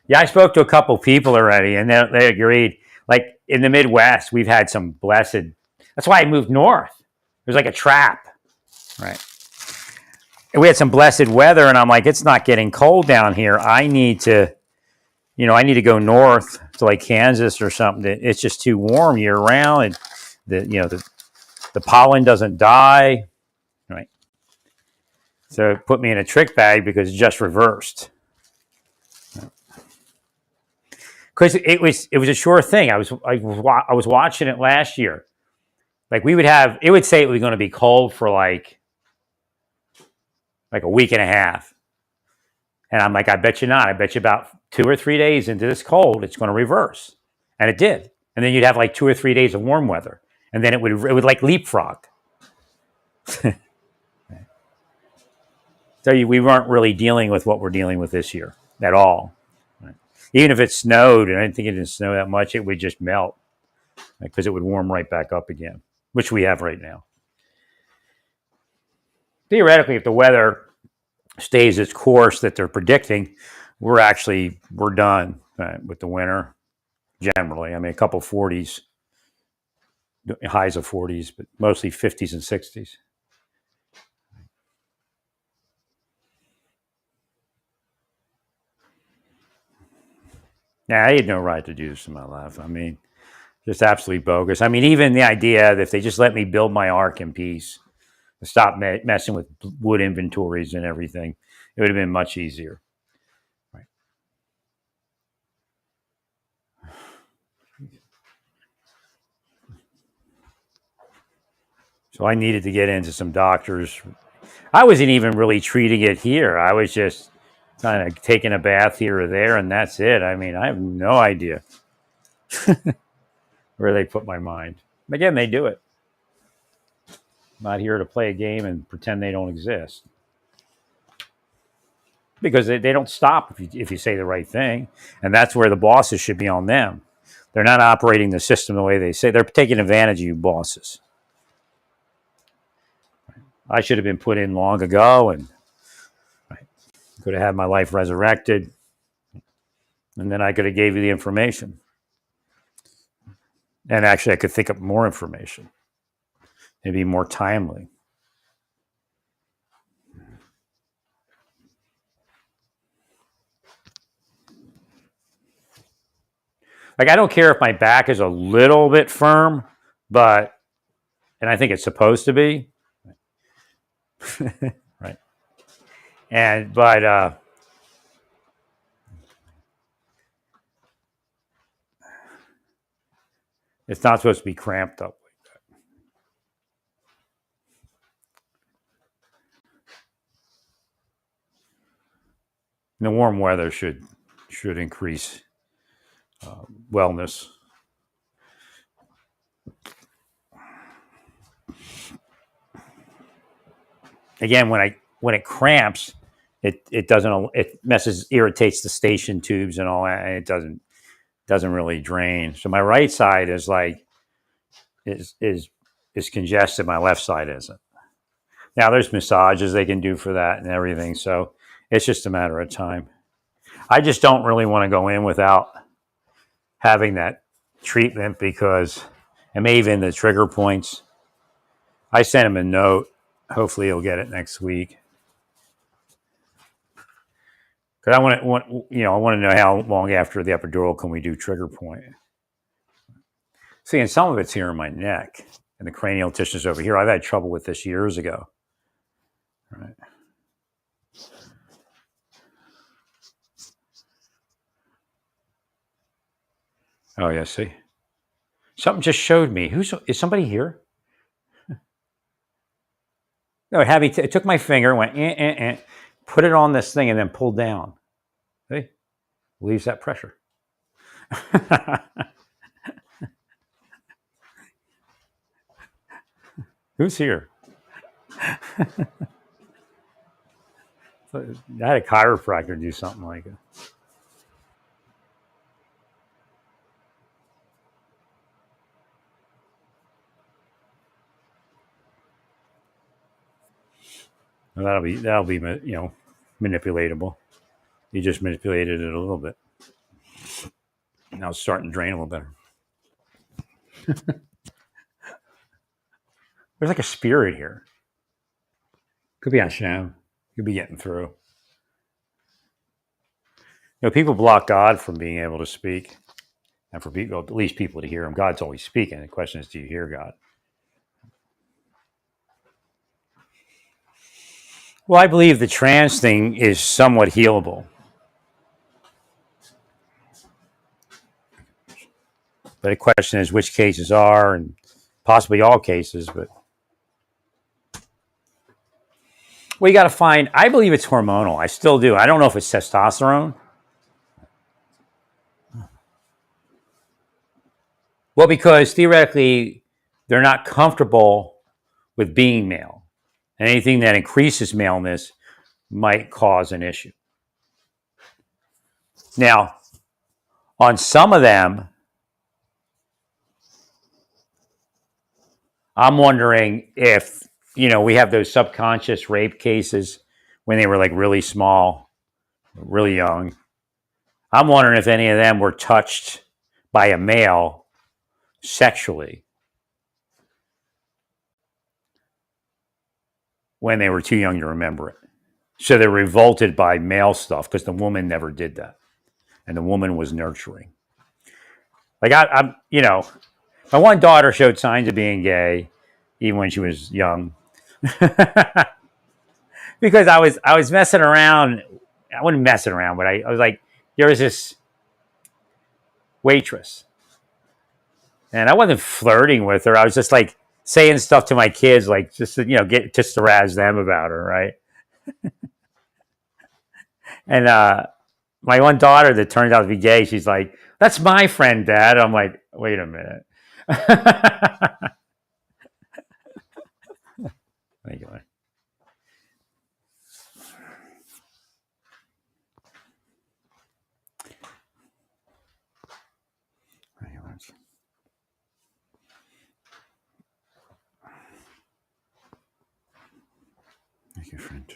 Yeah, I spoke to a couple people already, and they agreed. Like in the Midwest, we've had some blessed. That's why I moved north. It was like a trap, right? And we had some blessed weather, and I'm like, it's not getting cold down here. I need to go north to like Kansas or something. It's just too warm year round, and the pollen doesn't die, right? So it put me in a trick bag because it's just reversed. Because it was a sure thing. I was watching it last year. Like it would say it was going to be cold for like a week and a half. And I'm like, I bet you not. I bet you about 2 or 3 days into this cold, it's going to reverse. And it did. And then you'd have like 2 or 3 days of warm weather. And then it would like leapfrog. So we weren't really dealing with what we're dealing with this year at all. Right? Even if it snowed, and I didn't think it didn't snow that much, it would just melt because it would warm right back up again, which we have right now. Theoretically, if the weather stays its course that they're predicting, we're done with the winter generally. I mean, a couple 40s, highs of 40s, but mostly 50s and 60s. Yeah, I had no right to do this in my life. I mean, just absolutely bogus. I mean, even the idea that if they just let me build my ark in peace, stop messing with wood inventories and everything, it would have been much easier. Right. So I needed to get into some doctors. I wasn't even really treating it here. I was just kind of taking a bath here or there, and that's it. I mean, I have no idea where they put my mind. Again, they do it. I'm not here to play a game and pretend they don't exist. Because they don't stop if you say the right thing. And that's where the bosses should be on them. They're not operating the system the way they say. They're taking advantage of you bosses. I should have been put in long ago and could have had my life resurrected. And then I could have gave you the information. And actually, I could think up more information. It'd be more timely. Like, I don't care if my back is a little bit firm, but, and I think it's supposed to be. Right. But it's not supposed to be cramped up. And the warm weather should increase wellness. Again, when it cramps, it doesn't, it irritates the station tubes and all that, and it doesn't really drain. So my right side is like is congested. My left side isn't. Now there's massages they can do for that and everything. So it's just a matter of time. I just don't really want to go in without having that treatment because, and maybe even the trigger points. I sent him a note. Hopefully he'll get it next week. Because I want to know how long after the epidural can we do trigger point. See, and some of it's here in my neck, and the cranial tissues over here. I've had trouble with this years ago. All right. Oh yeah, see, something just showed me. Is somebody here? No, it took my finger, went, put it on this thing, and then pulled down. See, leaves that pressure. Who's here? I had a chiropractor do something like it. Well, that'll be manipulatable. You just manipulated it a little bit. Now it's starting to drain a little better. There's like a spirit here. Could be Hashem. Could be getting through. People block God from being able to speak, and for people, at least people to hear Him. God's always speaking. The question is, do you hear God? Well, I believe the trans thing is somewhat healable. But the question is which cases are, and possibly all cases. But well, you got to find. I believe it's hormonal. I still do. I don't know if it's testosterone. Well, because theoretically, they're not comfortable with being male. And anything that increases maleness might cause an issue. Now, on some of them, I'm wondering if, we have those subconscious rape cases when they were like really small, really young. I'm wondering if any of them were touched by a male sexually when they were too young to remember it. So they're revolted by male stuff because the woman never did that. and the woman was nurturing. Like I'm, my one daughter showed signs of being gay, even when she was young, because I was messing around. I wasn't messing around, but I was like, there was this waitress, and I wasn't flirting with her. I was just like saying stuff to my kids, like just to, get just to razz them about her, right? And my one daughter that turns out to be gay, she's like, "That's my friend, Dad." I'm like, "Wait a minute." Anyway. Thank you, friend.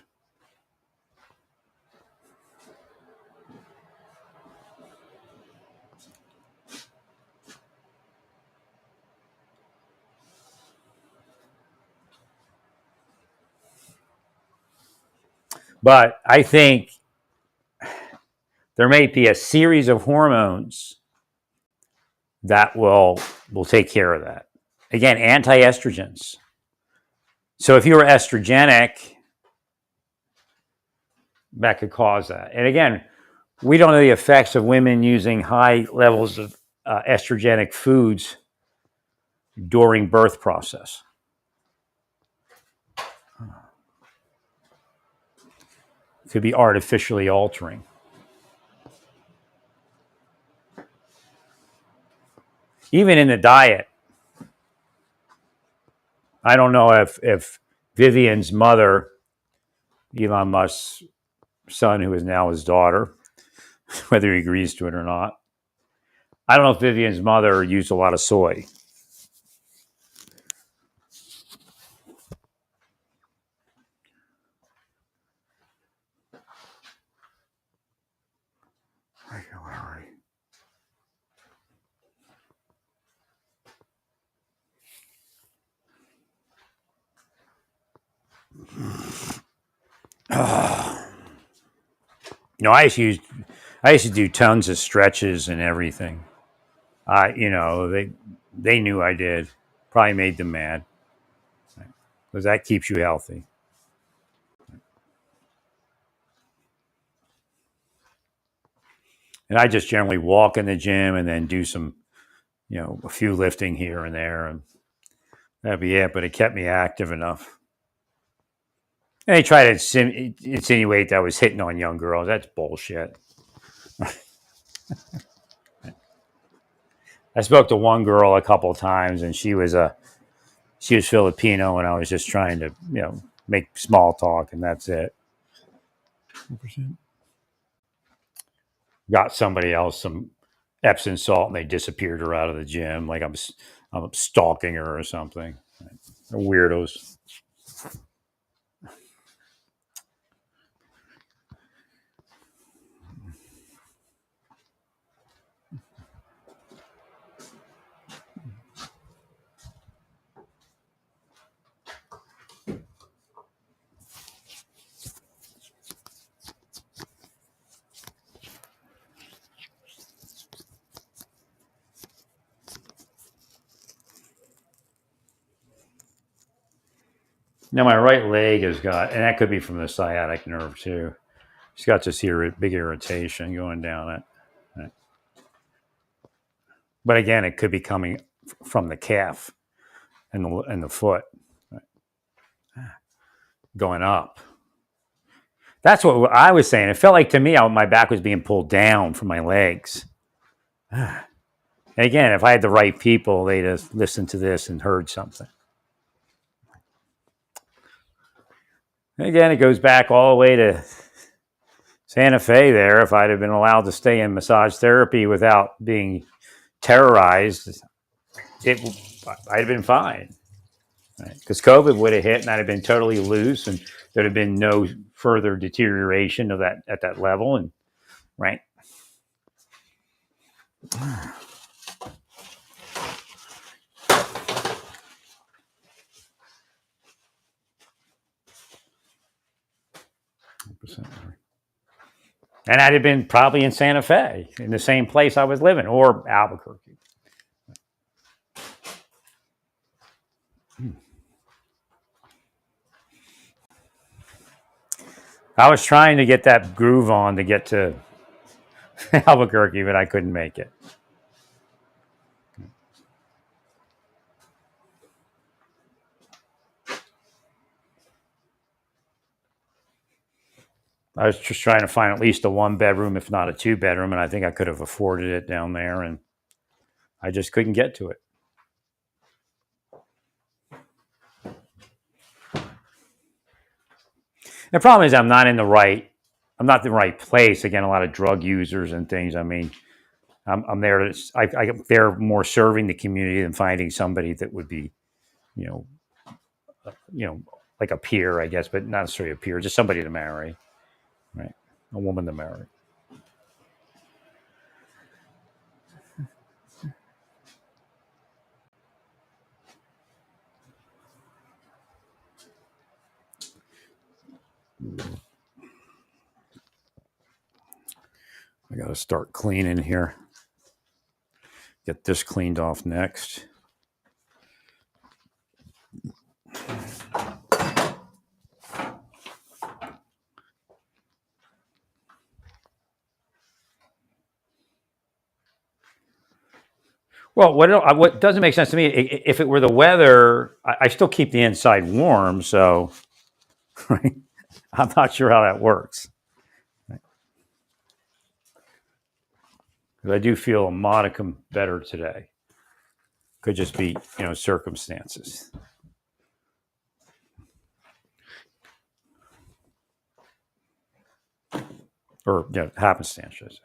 But I think there may be a series of hormones that will take care of that. Again, anti-estrogens. So if you were estrogenic, that could cause that. And again, we don't know the effects of women using high levels of estrogenic foods during birth process. It could be artificially altering. Even in the diet, I don't know if Vivian's mother, Elon Musk's son, who is now his daughter, whether he agrees to it or not. I don't know if Vivian's mother used a lot of soy. I used to do tons of stretches and everything. They knew I did. Probably made them mad because that keeps you healthy. And I just generally walk in the gym and then do some, a few lifting here and there, and that'd be it. But it kept me active enough. And they try to insinuate that I was hitting on young girls. That's bullshit. I spoke to one girl a couple of times, and she was Filipino, and I was just trying to, make small talk, and that's it. 100%. Got somebody else some Epsom salt, and they disappeared her out of the gym, like I'm stalking her or something. They're weirdos. Now my right leg has got, and that could be from the sciatic nerve too. It's got this big irritation going down it. But again, it could be coming from the calf and the foot going up. That's what I was saying. It felt like to me, my back was being pulled down from my legs. And again, if I had the right people, they'd have listened to this and heard something. And again, it goes back all the way to Santa Fe there. If I'd have been allowed to stay in massage therapy without being terrorized, I'd have been fine. Because COVID would have hit and I'd have been totally loose and there'd have been no further deterioration of that at that level. And right. And I'd have been probably in Santa Fe, in the same place I was living, or Albuquerque. I was trying to get that groove on to get to Albuquerque, but I couldn't make it. I was just trying to find at least a 1 bedroom, if not a 2 bedroom, and I think I could have afforded it down there, and I just couldn't get to it. The problem is I'm not the right place. Again, a lot of drug users and things. I mean, I'm there I'm there more serving the community than finding somebody that would be, you know, you know, like a peer, I guess, but not necessarily a peer, just somebody to marry, right? A woman to marry. I got to start cleaning here. Get this cleaned off next. Well, what doesn't make sense to me, if it were the weather, I still keep the inside warm. So right? I'm not sure how that works. But I do feel a modicum better today. Could just be, circumstances. Or, happenstance, should I say.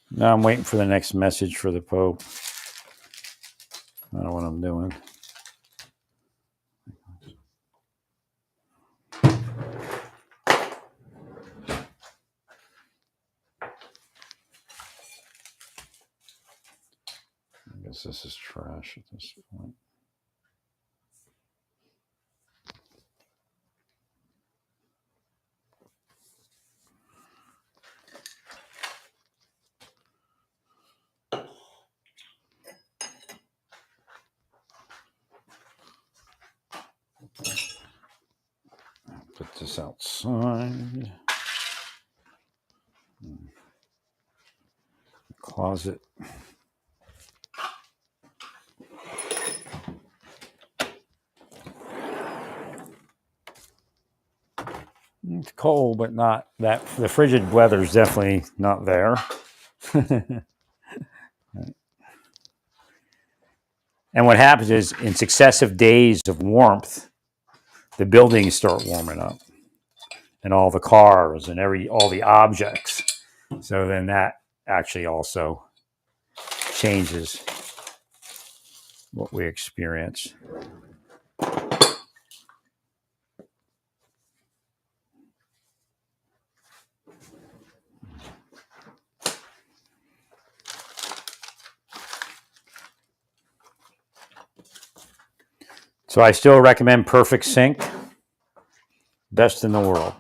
Now I'm waiting for the next message for the Pope. I don't know what I'm doing. I guess this is trash at this point. Put this outside. Closet. It's cold, but not that. The frigid weather is definitely not there. And what happens is, in successive days of warmth, the buildings start warming up, and all the cars and all the objects. So then that actually also changes what we experience. So I still recommend Perfect Sync, best in the world.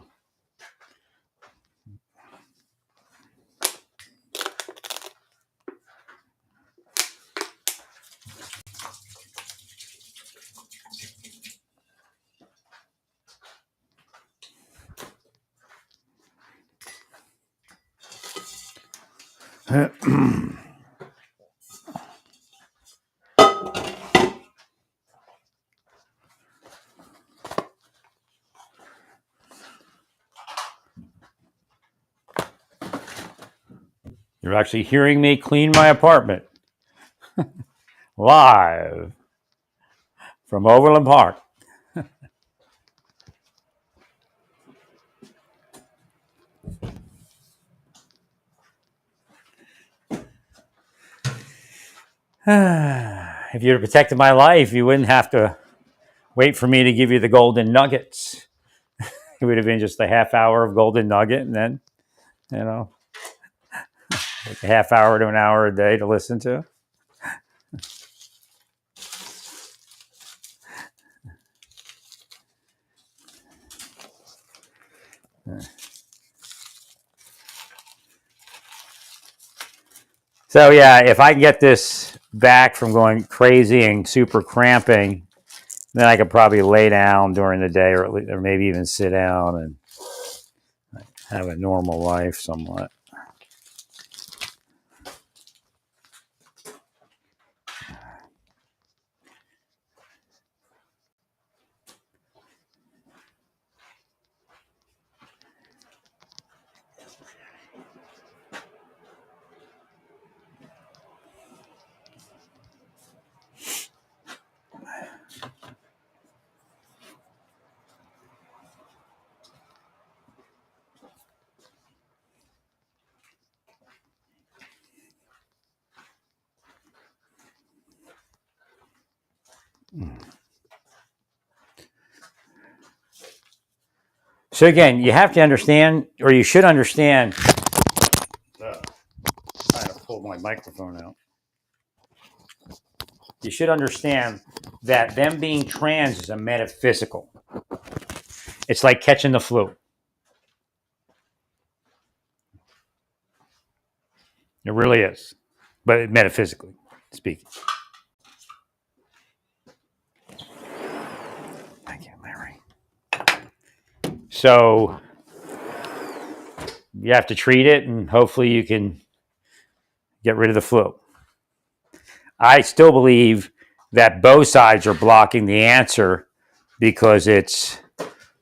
You're actually hearing me clean my apartment live from Overland Park. If you'd have protected my life, you wouldn't have to wait for me to give you the golden nuggets. It would have been just a half hour of golden nugget, and then, you know, like a half hour to an hour a day to listen to. So yeah, if I can get this back from going crazy and super cramping, then I could probably lay down during the day, or maybe even sit down and have a normal life somewhat. So again, you have to understand, or you should understand. I had to pull my microphone out. You should understand that them being trans is a metaphysical. It's like catching the flu. It really is, but metaphysically speaking. Thank you, Larry. So you have to treat it, and hopefully you can get rid of the flu. I still believe that both sides are blocking the answer because it's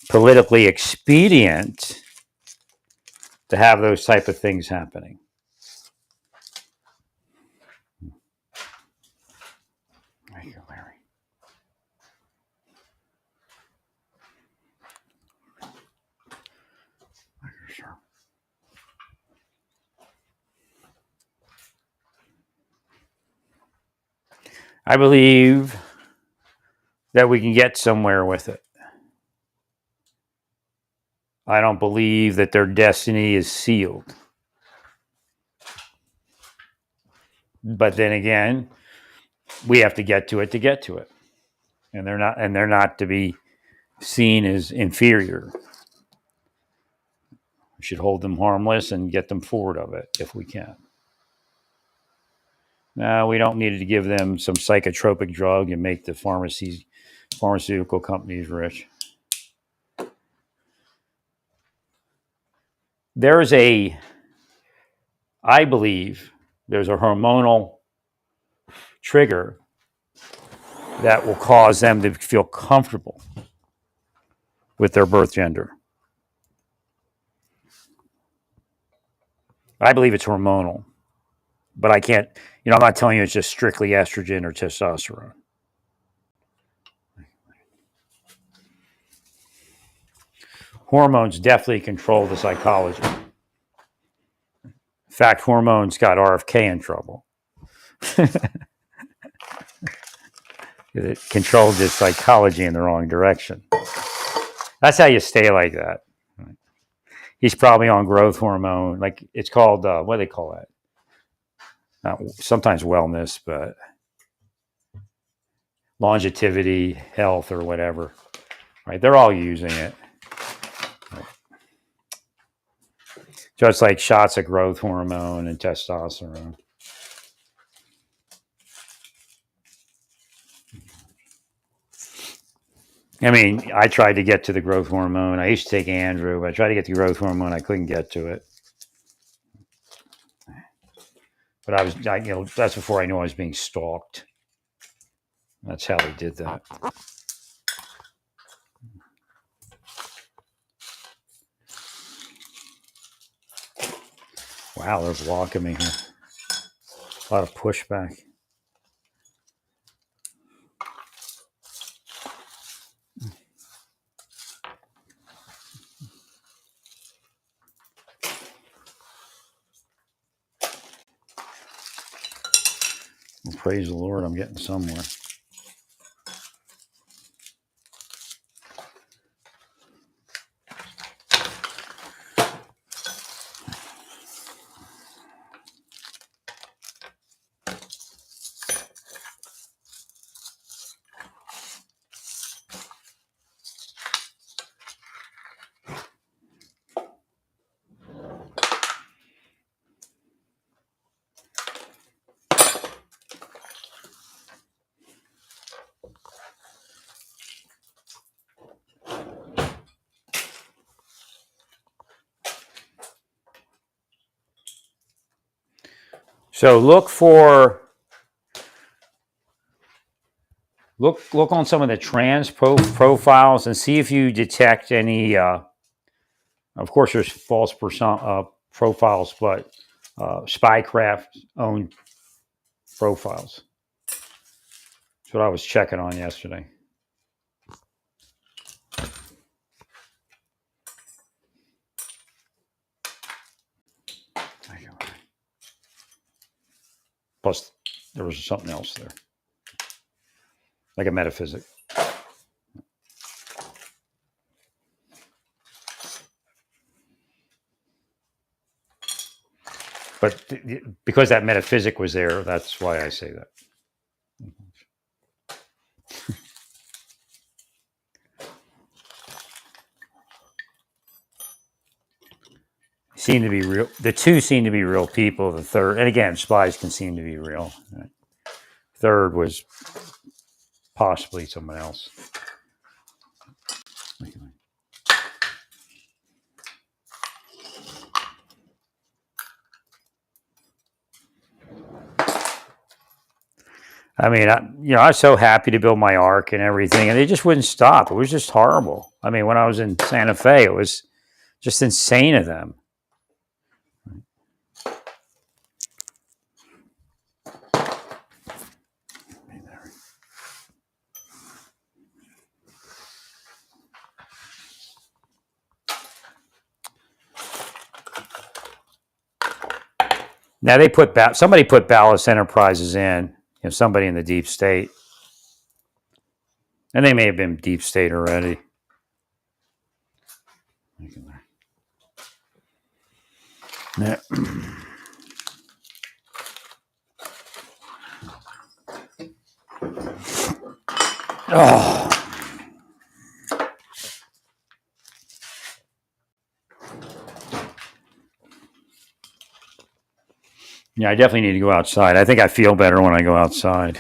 politically expedient to have those type of things happening. Thank you, Larry. Sure. I believe that we can get somewhere with it. I don't believe that their destiny is sealed. But then again, we have to get to it. And they're not to be seen as inferior. We should hold them harmless and get them forward of it if we can. No, we don't need to give them some psychotropic drug and make the pharmaceutical companies rich. I believe there's a hormonal trigger that will cause them to feel comfortable with their birth gender. I believe it's hormonal, but I can't, I'm not telling you it's just strictly estrogen or testosterone. Hormones definitely control the psychology. In fact, hormones got RFK in trouble. It controlled his psychology in the wrong direction. That's how you stay like that. He's probably on growth hormone. Like it's called, what do they call that? Sometimes wellness, but longevity, health, or whatever. Right? They're all using it. Right. So it's like shots of growth hormone and testosterone. I mean, I tried to get to the growth hormone. I used to take Andrew, but I tried to get to growth hormone. I couldn't get to it. But that's before I knew I was being stalked. That's how they did that. Wow, they're blocking me here. A lot of pushback. praise the Lord, I'm getting somewhere. So look on some of the trans profiles and see if you detect any. Of course, there's false profiles, but Spycraft owned profiles. That's what I was checking on yesterday. Plus, there was something else there, like a metaphysic. But because that metaphysic was there, that's why I say that. Seem to be real. The two seem to be real people. The third, and again, spies can seem to be real. Right? Third was possibly someone else. I mean, I was so happy to build my ark and everything, and they just wouldn't stop. It was just horrible. I mean, when I was in Santa Fe, it was just insane of them. Now they somebody put Ballast Enterprises in, somebody in the deep state, and they may have been deep state already. Yeah. Oh. Yeah, I definitely need to go outside. I think I feel better when I go outside.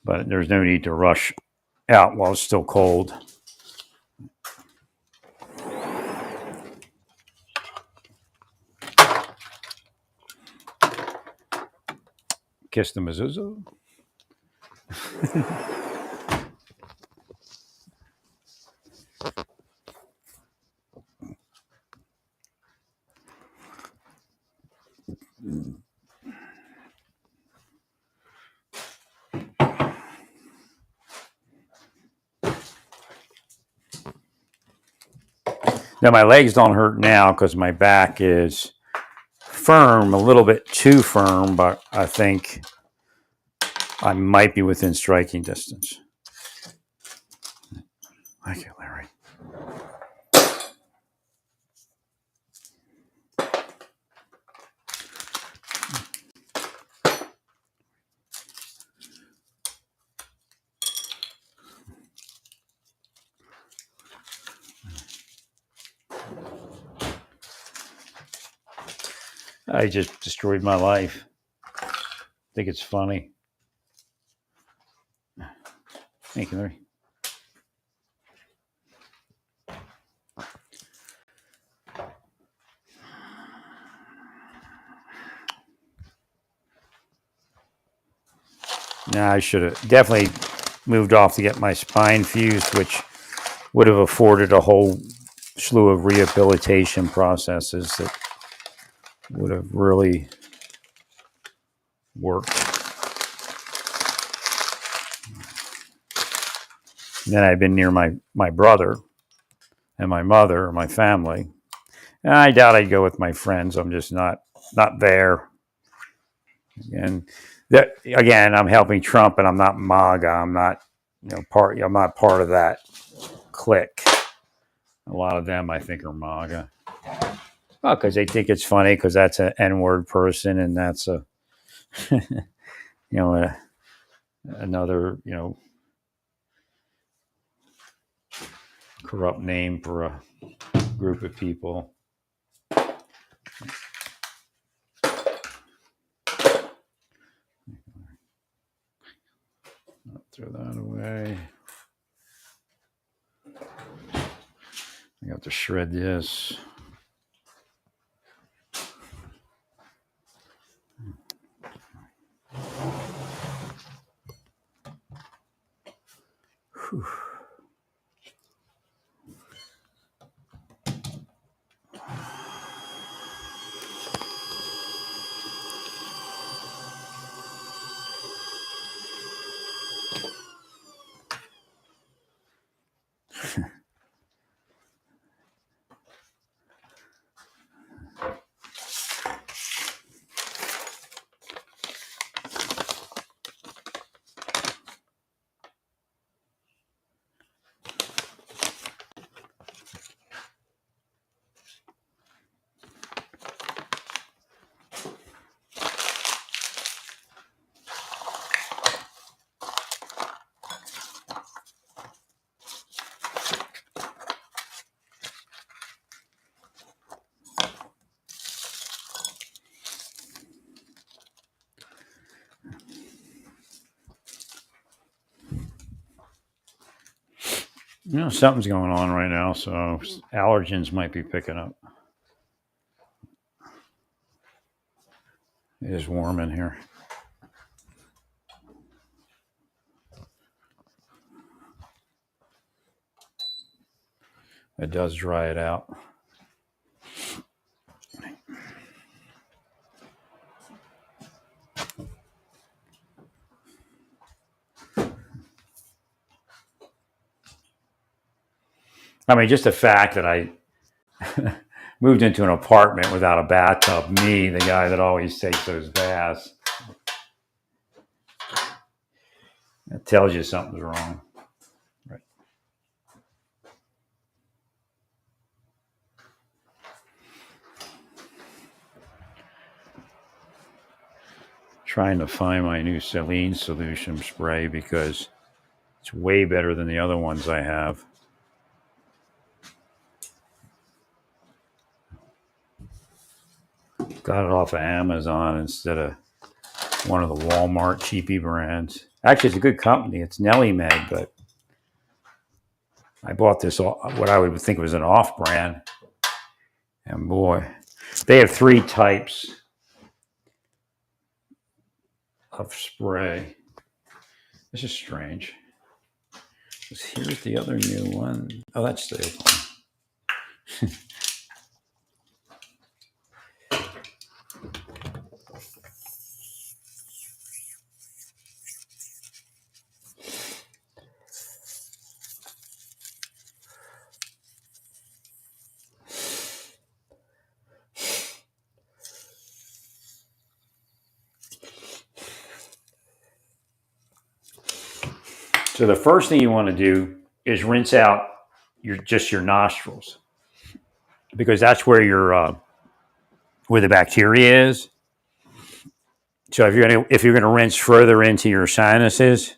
But there's no need to rush out while it's still cold. Kiss the mezuzah. Now, my legs don't hurt now because my back is firm, a little bit too firm, but I think I might be within striking distance. Thank you, Larry. I just destroyed my life. I think it's funny. Thank you, Larry. Now, I should have definitely moved off to get my spine fused, which would have afforded a whole slew of rehabilitation processes that would have really worked. And then I've been near my brother and my mother and my family. And I doubt I'd go with my friends. I'm just not there. And that, again, I'm helping Trump, and I'm not MAGA. I'm not, part. I'm not part of that clique. A lot of them, I think, are MAGA. Well, because they think it's funny because that's an N-word person, and that's a, a, another, corrupt name for a group of people. I'll throw that away. I got to shred this. Whew. Something's going on right now, so allergens might be picking up. It is warm in here. It does dry it out. I mean, just the fact that I moved into an apartment without a bathtub, me, the guy that always takes those baths, that tells you something's wrong. Right. Trying to find my new saline solution spray because it's way better than the other ones I have. Got it off of Amazon instead of one of the Walmart cheapy brands. Actually, it's a good company. It's Nelly Med, but I bought this, what I would think was an off brand. And boy, they have 3 types of spray. This is strange. Here's the other new one. Oh, that's the one. So the first thing you want to do is rinse out your nostrils, because that's where where the bacteria is. So if you're gonna rinse further into your sinuses,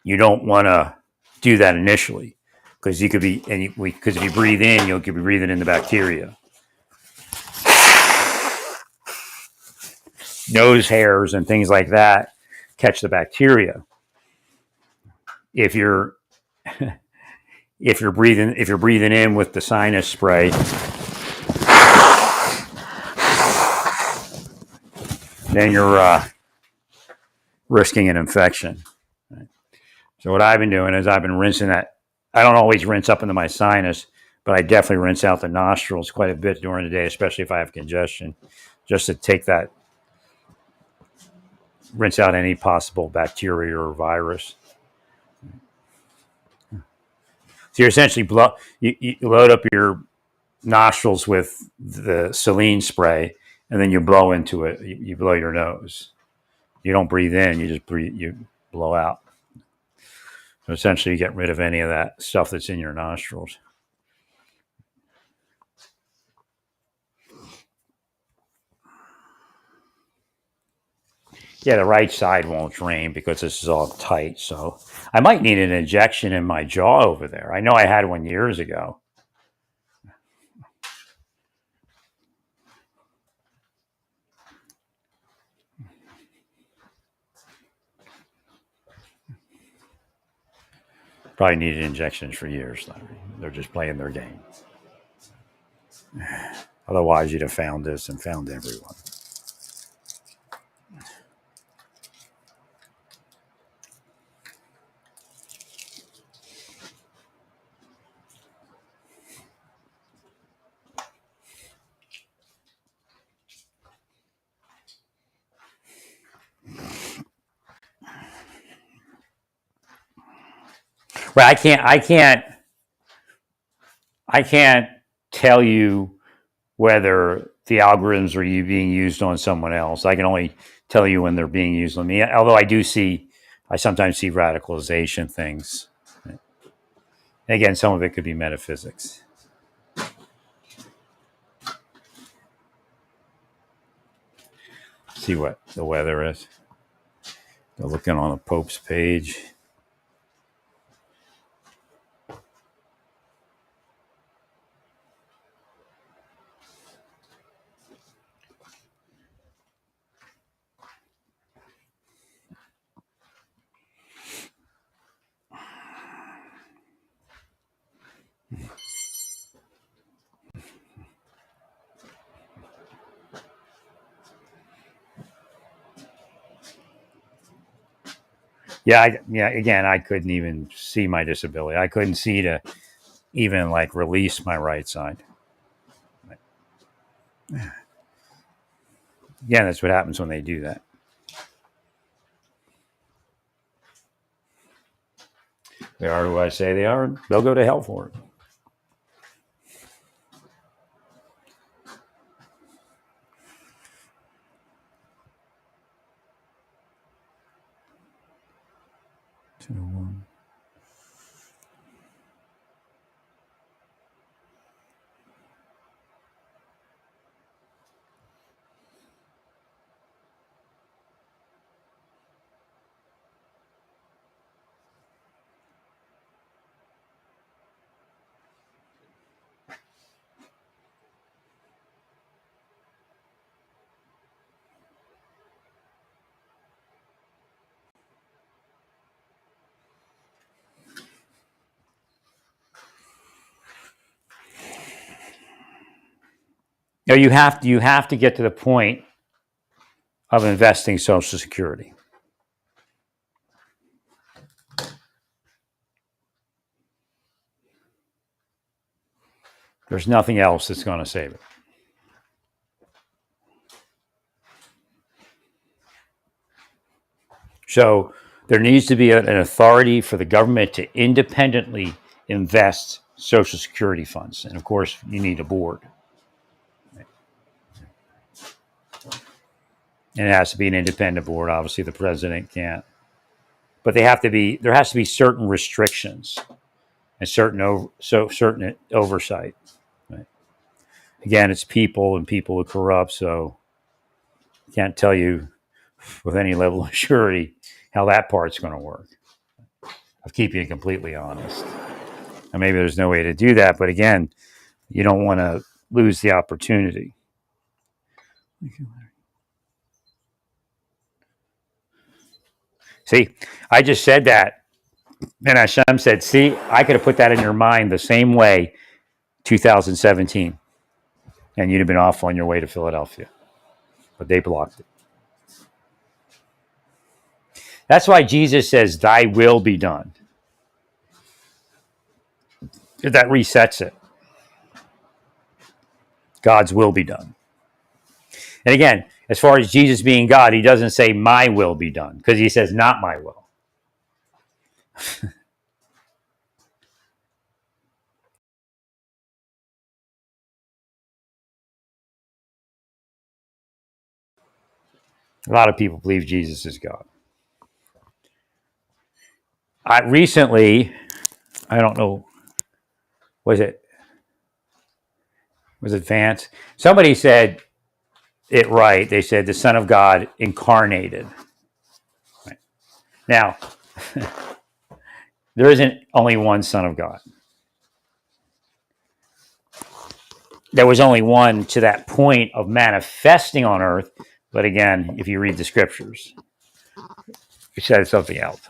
you don't want to do that initially, because you could be because if you breathe in, you'll be breathing in the bacteria. Nose hairs and things like that catch the bacteria. If you're breathing in with the sinus spray, then you're risking an infection. Right? So what I've been doing is I've been rinsing that. I don't always rinse up into my sinus, but I definitely rinse out the nostrils quite a bit during the day, especially if I have congestion, just to rinse out any possible bacteria or virus. So you're essentially you load up your nostrils with the saline spray, and then you blow into it. You blow your nose. You don't breathe in. You just breathe. You blow out. So essentially, you get rid of any of that stuff that's in your nostrils. Yeah, the right side won't drain because this is all tight. So I might need an injection in my jaw over there. I know I had one years ago. Probably needed injections for years, Larry. They're just playing their game. Otherwise, you'd have found this and found everyone. Right? I can't tell you whether the algorithms are being used on someone else. I can only tell you when they're being used on me. Although I sometimes see radicalization things. And again, some of it could be metaphysics. See what the weather is. They're looking on the Pope's page. Yeah. Again, I couldn't even see my disability. I couldn't see to even like release my right side. Again, that's what happens when they do that. They are who I say they are. They'll go to hell for it. You have to get to the point of investing Social Security. There's nothing else that's going to save it. So there needs to be an authority for the government to independently invest Social Security funds. And of course, you need a board. And it has to be an independent board. Obviously, the president can't. But there has to be certain restrictions and certain oversight. Right? Again, it's people and people are corrupt, so I can't tell you with any level of surety how that part's going to work. I'll keep you completely honest. And maybe there's no way to do that, but again, you don't want to lose the opportunity. See, I just said that. And Hashem said, see, I could have put that in your mind the same way 2017. And you'd have been off on your way to Philadelphia. But they blocked it. That's why Jesus says, thy will be done. That resets it. God's will be done. And again, as far as Jesus being God, he doesn't say my will be done because he says not my will. A lot of people believe Jesus is God. Recently, I don't know, was it Vance? Somebody said it right. They said the Son of God incarnated. Right. Now, there isn't only one Son of God. There was only one to that point of manifesting on earth. But again, if you read the scriptures, it says something else.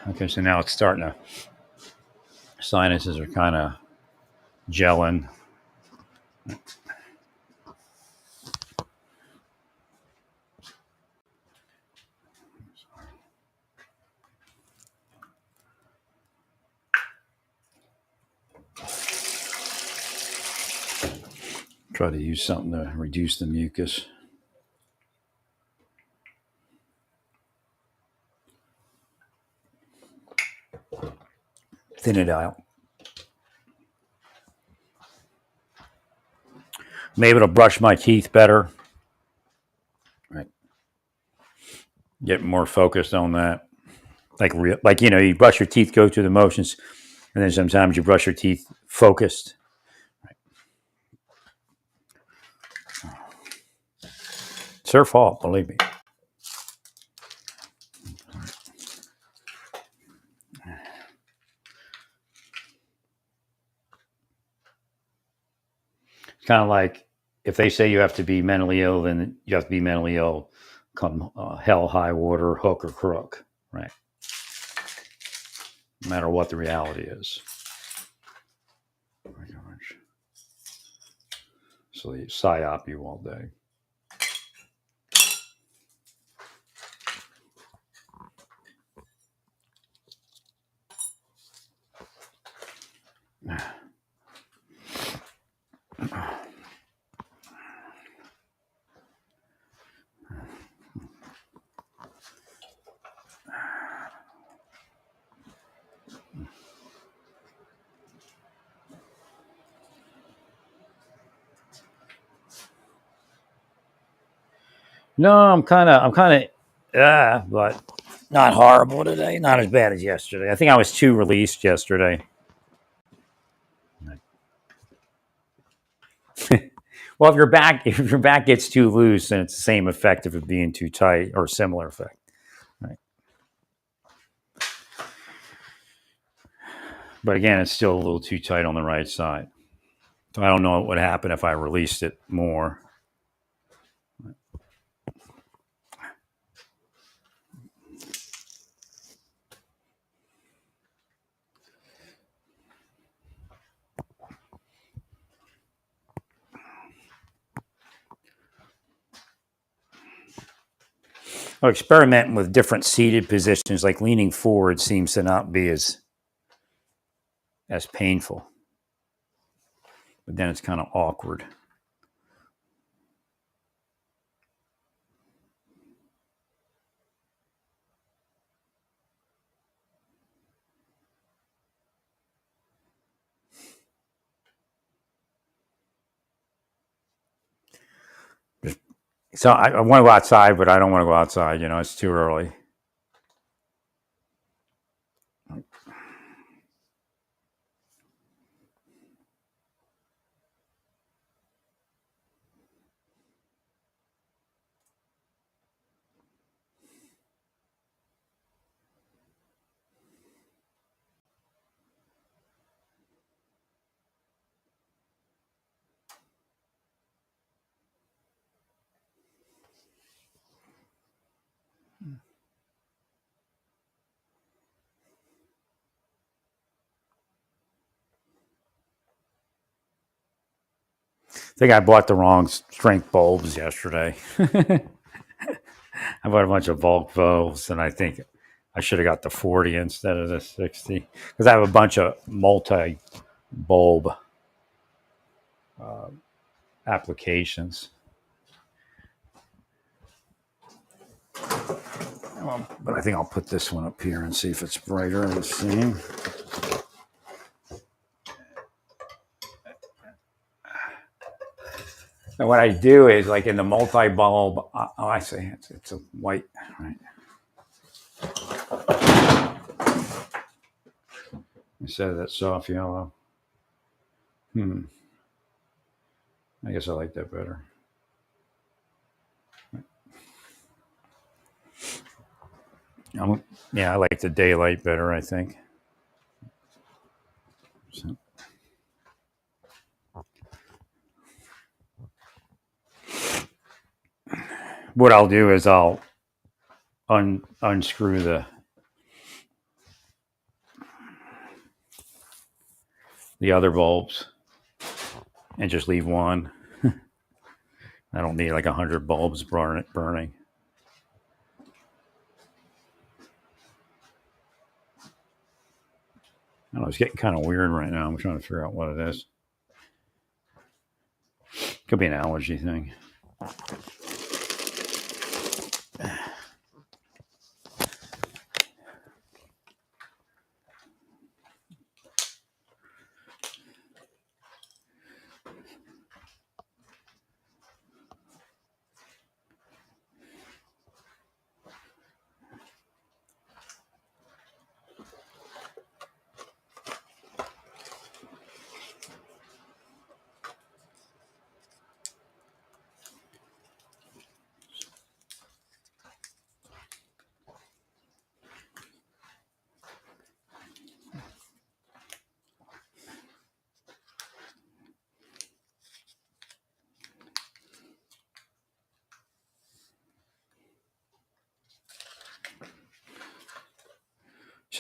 Okay, so now it's starting to, sinuses are kind of gelling. Try to use something to reduce the mucus. Thin it out. I'm able to brush my teeth better. Right. Get more focused on that. Like you brush your teeth, go through the motions, and then sometimes you brush your teeth focused. Right. It's their fault, believe me. It's kind of like if they say you have to be mentally ill, then you have to be mentally ill, come hell, high water, hook or crook, right? No matter what the reality is. Oh my gosh. So they psyop you all day. No, but not horrible today. Not as bad as yesterday. I think I was too released yesterday. Well, if your back gets too loose, then it's the same effect of it being too tight, or similar effect. Right. But again, it's still a little too tight on the right side. So I don't know what would happen if I released it more. Well, experimenting with different seated positions, like leaning forward, seems to not be as painful. But then it's kind of awkward. So I want to go outside, but I don't want to go outside. It's too early. think I bought the wrong strength bulbs yesterday. I bought a bunch of Volk bulbs, and I think I should have got the 40 instead of the 60 because I have a bunch of multi bulb applications. But I think I'll put this one up here and see if it's brighter in the scene. And what I do is, like in the multi-bulb, I say it's a white, right? Instead of that soft yellow. I guess I like that better. Yeah, I like the daylight better, I think. So. What I'll do is I'll unscrew the other bulbs and just leave one. I don't need like 100 bulbs burning. I don't know, it's getting kind of weird right now. I'm trying to figure out what it is. Could be an allergy thing.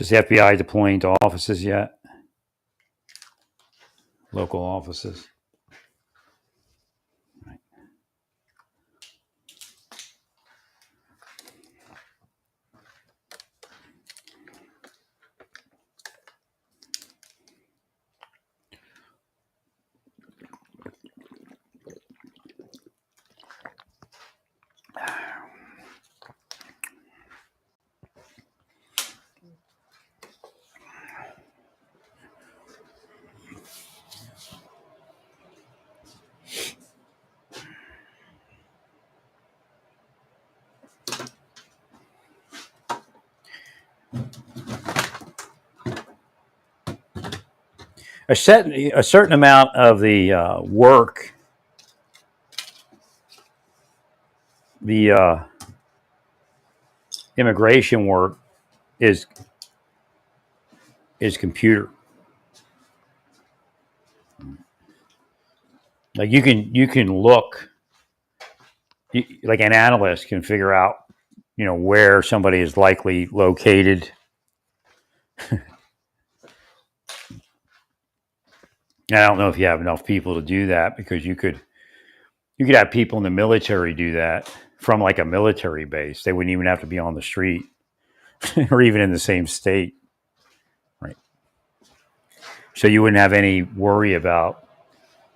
Is the FBI deploying to offices yet? Local offices. Right. A certain amount of the work, the immigration work, is computer. Like you can look, like an analyst can figure out, where somebody is likely located. I don't know if you have enough people to do that, because you could have people in the military do that from like a military base. They wouldn't even have to be on the street or even in the same state. Right. So you wouldn't have any worry about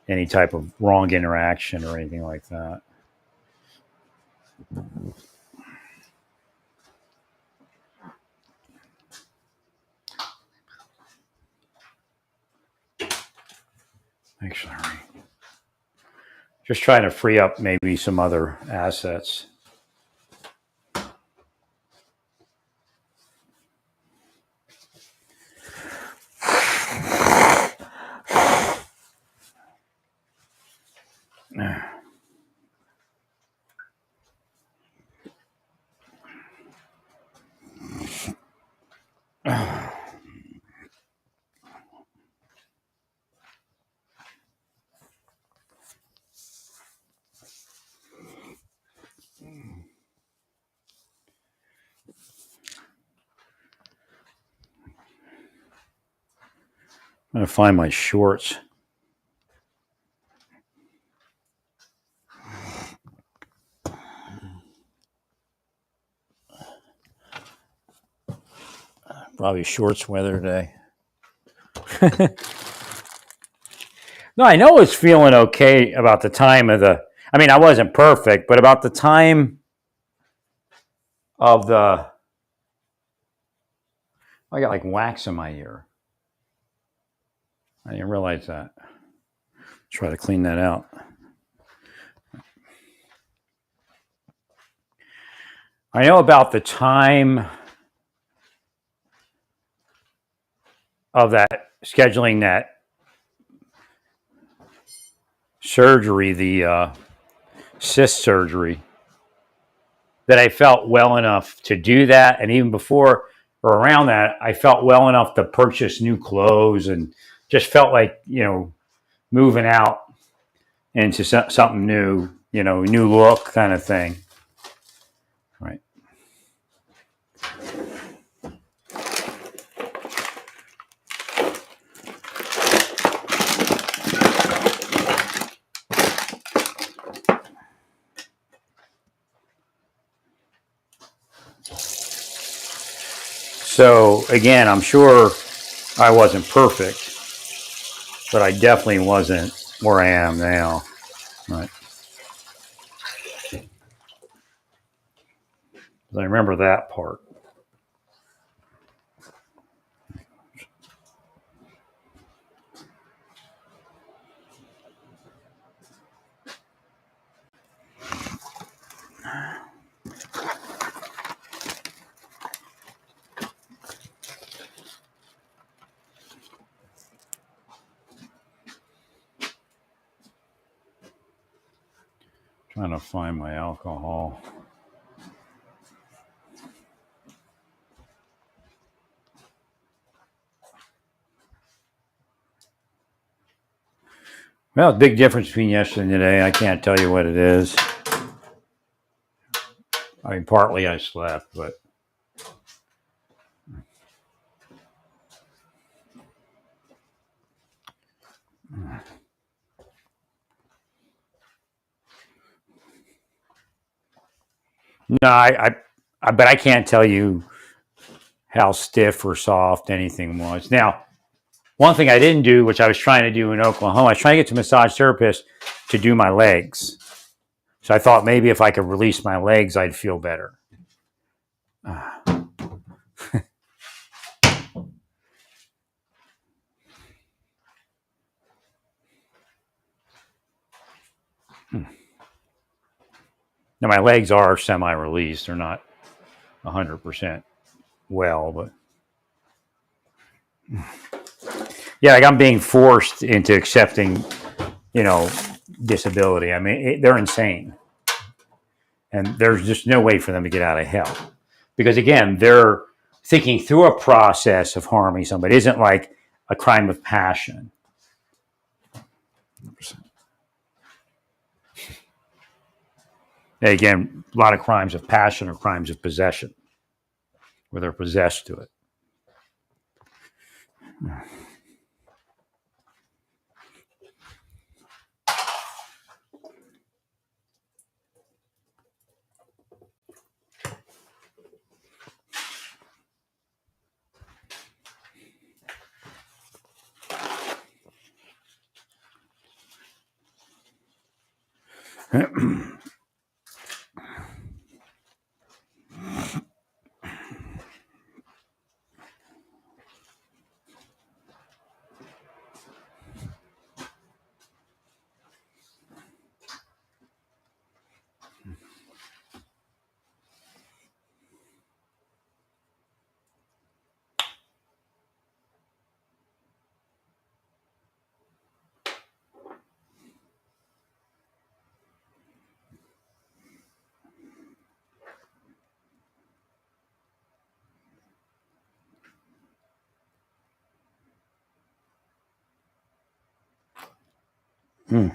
any type of wrong interaction or anything like that. Actually, just trying to free up maybe some other assets. I'm going to find my shorts. probably shorts weather today. No, I know I was feeling okay about the time of the. I mean, I wasn't perfect, but about the time of the. I got like wax in my ear. I didn't realize that. Try to clean that out. I know about the time of that scheduling that surgery, the cyst surgery, that I felt well enough to do that. And even before or around that, I felt well enough to purchase new clothes and just felt like, moving out into something new, new look kind of thing. Right. So again, I'm sure I wasn't perfect, but I definitely wasn't where I am now. Right. I remember that part. Trying to find my alcohol. Well, big difference between yesterday and today. I can't tell you what it is. I mean, partly I slept, but no, but I can't tell you how stiff or soft anything was. Now, one thing I didn't do, which I was trying to do in Oklahoma, I was trying to get to a massage therapist to do my legs. So I thought maybe if I could release my legs, I'd feel better. Now, my legs are semi-released. They're not 100% well, but yeah, like I'm being forced into accepting, disability. I mean, they're insane. And there's just no way for them to get out of hell. Because again, they're thinking through a process of harming somebody. It isn't like a crime of passion. Again, a lot of crimes of passion are crimes of possession, where they're possessed to it. Hmm.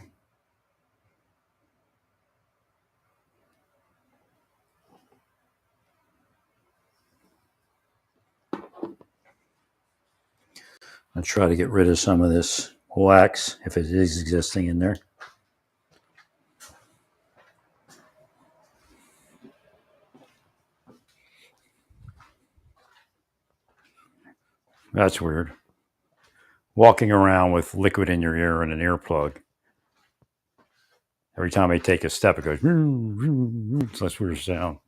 I'll try to get rid of some of this wax if it is existing in there. That's weird. Walking around with liquid in your ear and an earplug. Every time I take a step, it goes. It's less weird sound.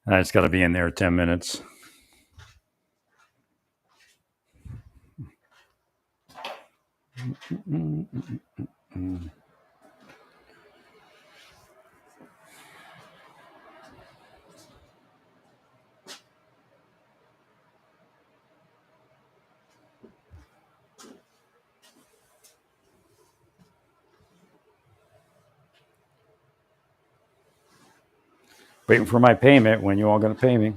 It's got to be in there 10 minutes. Waiting for my payment. When you all going to pay me?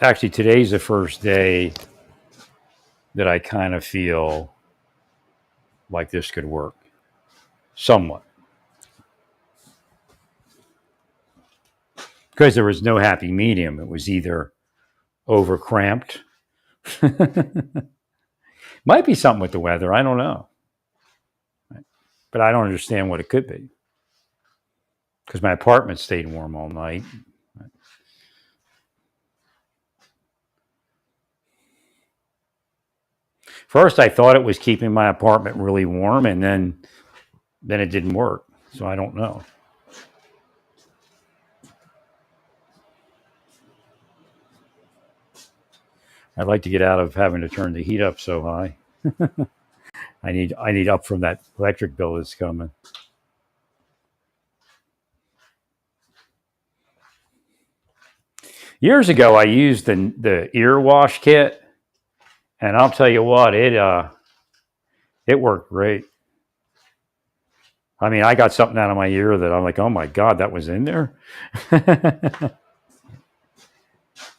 Actually, today's the first day that I kind of feel like this could work somewhat. Because there was no happy medium. It was either over cramped. Might be something with the weather. I don't know. But I don't understand what it could be. Because my apartment stayed warm all night. First, I thought it was keeping my apartment really warm, and then it didn't work. So I don't know. I'd like to get out of having to turn the heat up so high. I need up from that electric bill that's coming. Years ago, I used the ear wash kit, and I'll tell you what, it worked great. I mean, I got something out of my ear that I'm like, oh my God, that was in there.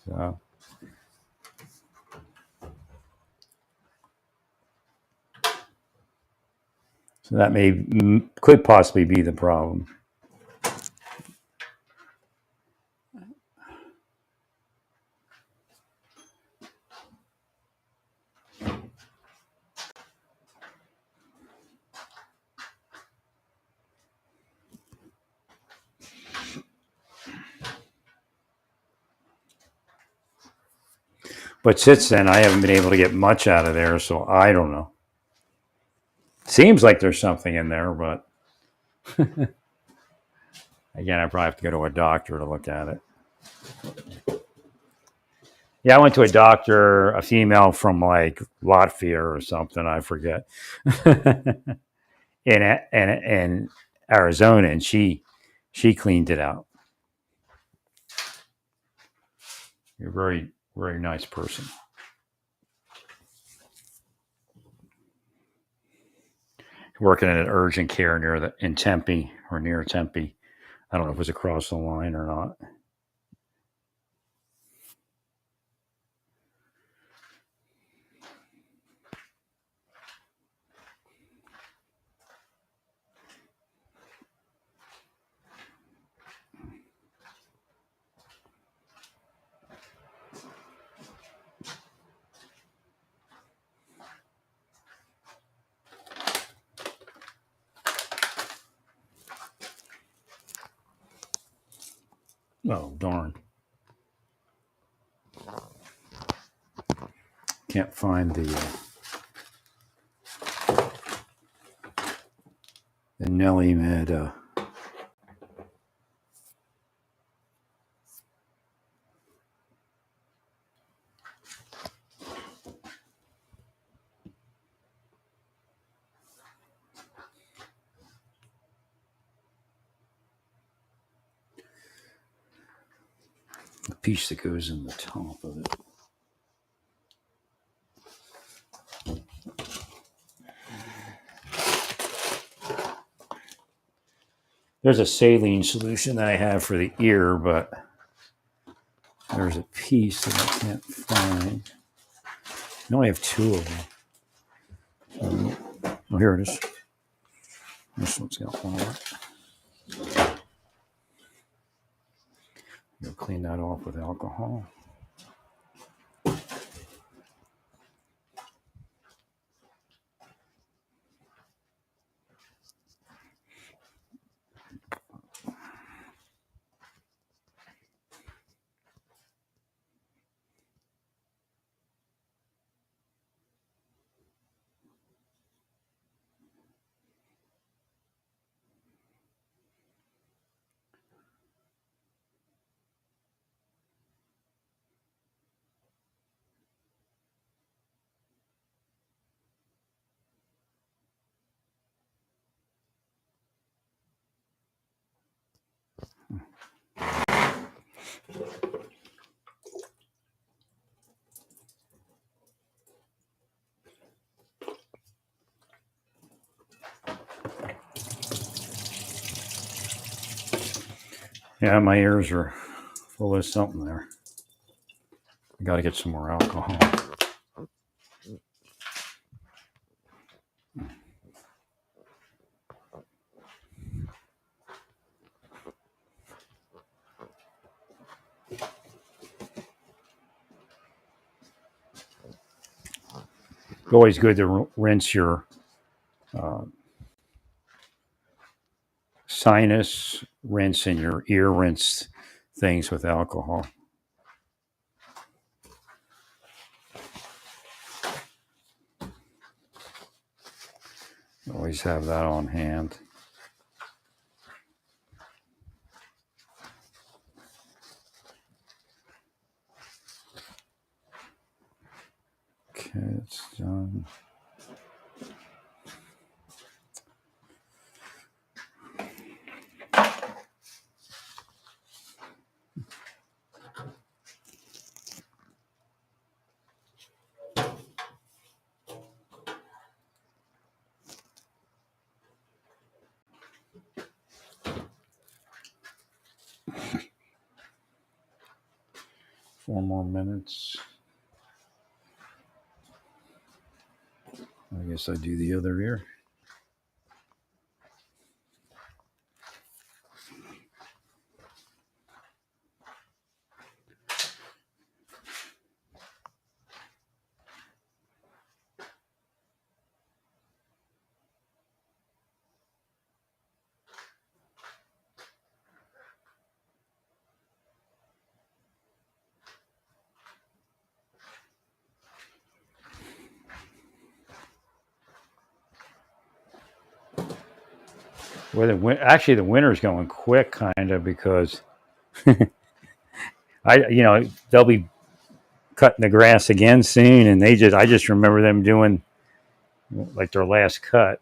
So. So that could possibly be the problem. But since then, I haven't been able to get much out of there, so I don't know. Seems like there's something in there, but again, I probably have to go to a doctor to look at it. Yeah, I went to a doctor, a female from like Latvia or something, I forget, in Arizona, and she cleaned it out. You're a very, very nice person. Working in an urgent care in Tempe or near Tempe. I don't know if it was across the line or not. Oh, darn. Can't find the Nelly Med. The piece that goes in the top of it. There's a saline solution that I have for the ear, but there's a piece that I can't find. I only have two of them. Oh, here it is. This one's got one of it. You'll clean that off with alcohol. Yeah, my ears are full of something there. I got to get some more alcohol. It's always good to rinse your sinus rinse and your ear rinse things with alcohol. Always have that on hand. Okay, it's done. 4 more minutes. I guess I do the other ear. Well, actually, the winter's going quick, kind of, because they'll be cutting the grass again soon, and I just remember them doing like their last cut.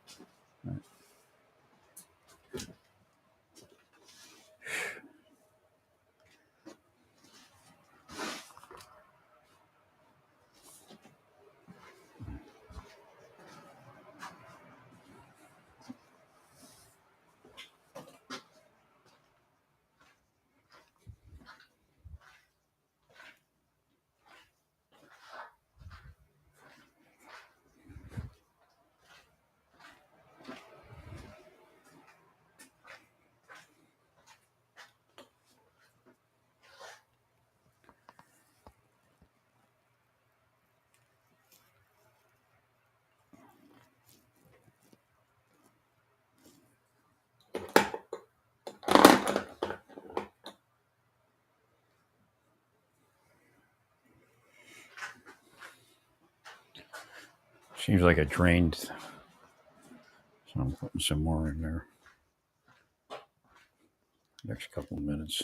Seems like it drained, so I'm putting some more in there. Next couple of minutes.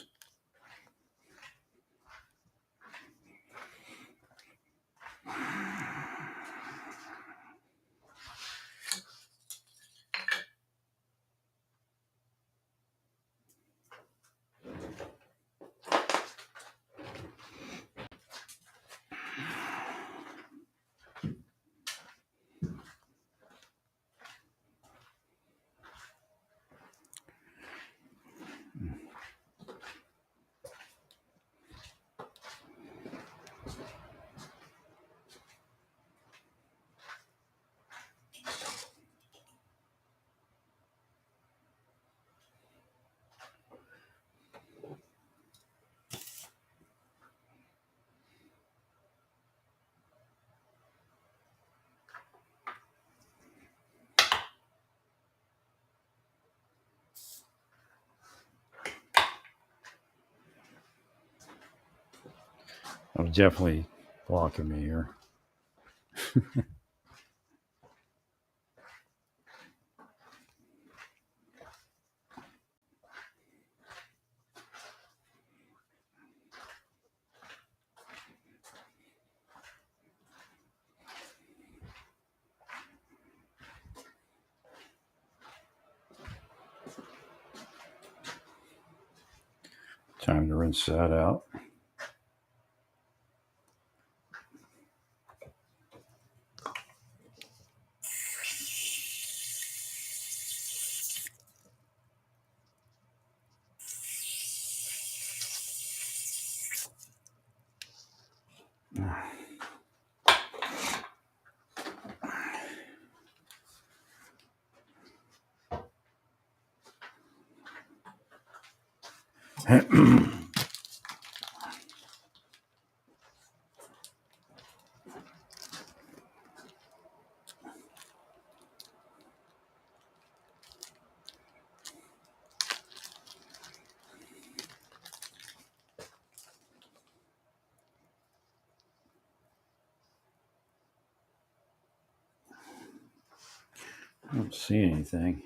Oh, definitely blocking me here. Time to rinse that out. I don't see anything.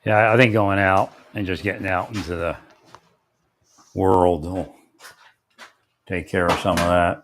Yeah, I think going out and just getting out into the world will take care of some of that.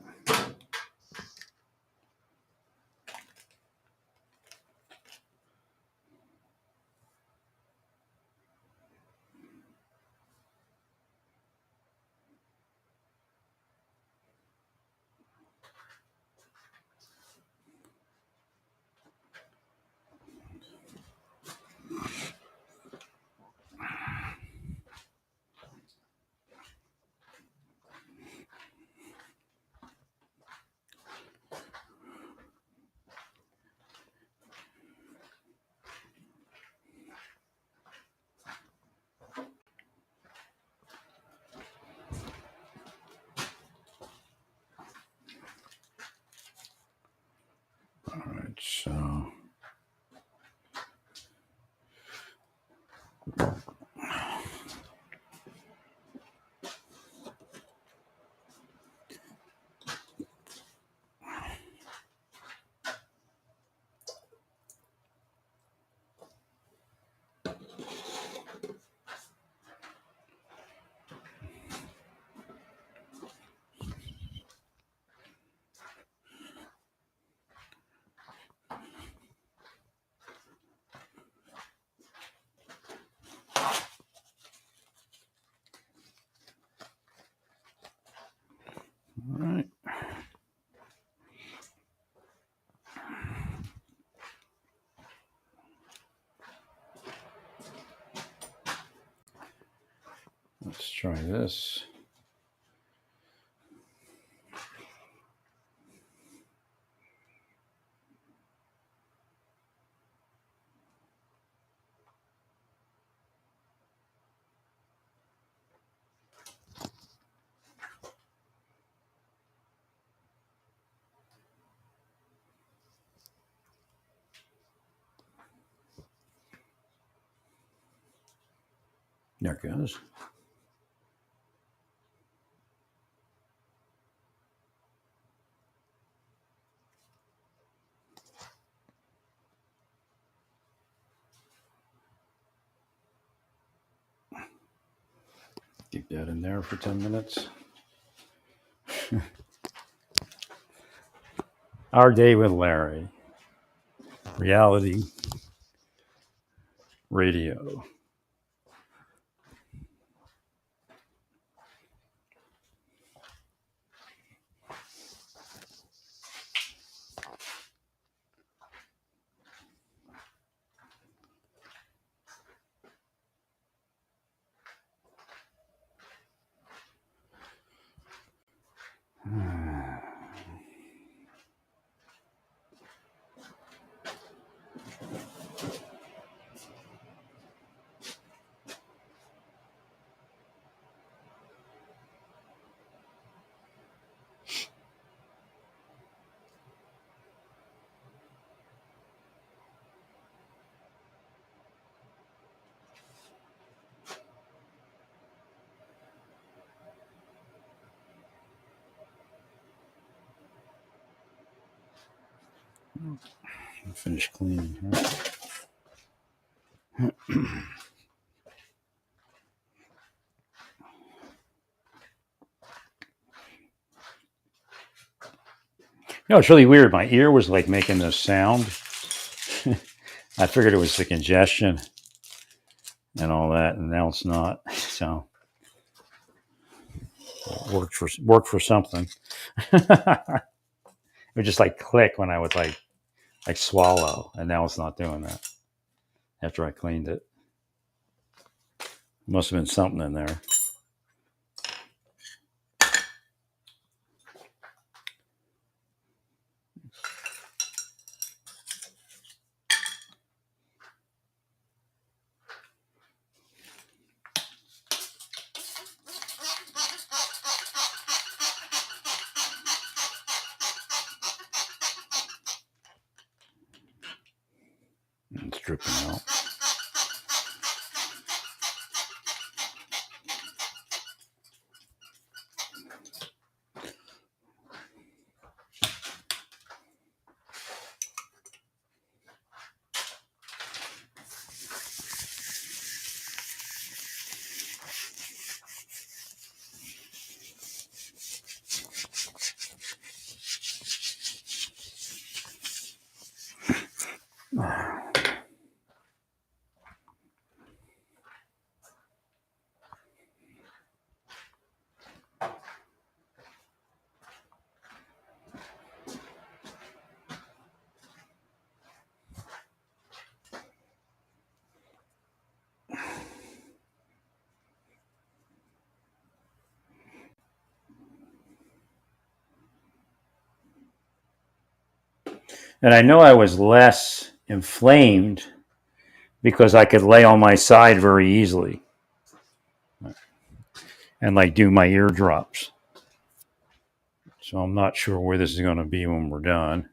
All right, so all right. Let's try this. There it goes. Keep that in there for 10 minutes. Our Day with Larry. Reality radio. Finish cleaning here. You know, it's really weird. My ear was like making this sound. I figured it was the congestion and all that, and now it's not. So worked for something. It would just like click when I would like swallow, and now it's not doing that. After I cleaned it, must have been something in there. It's dripping out. And I know I was less inflamed because I could lay on my side very easily and like do my eardrops. So I'm not sure where this is going to be when we're done.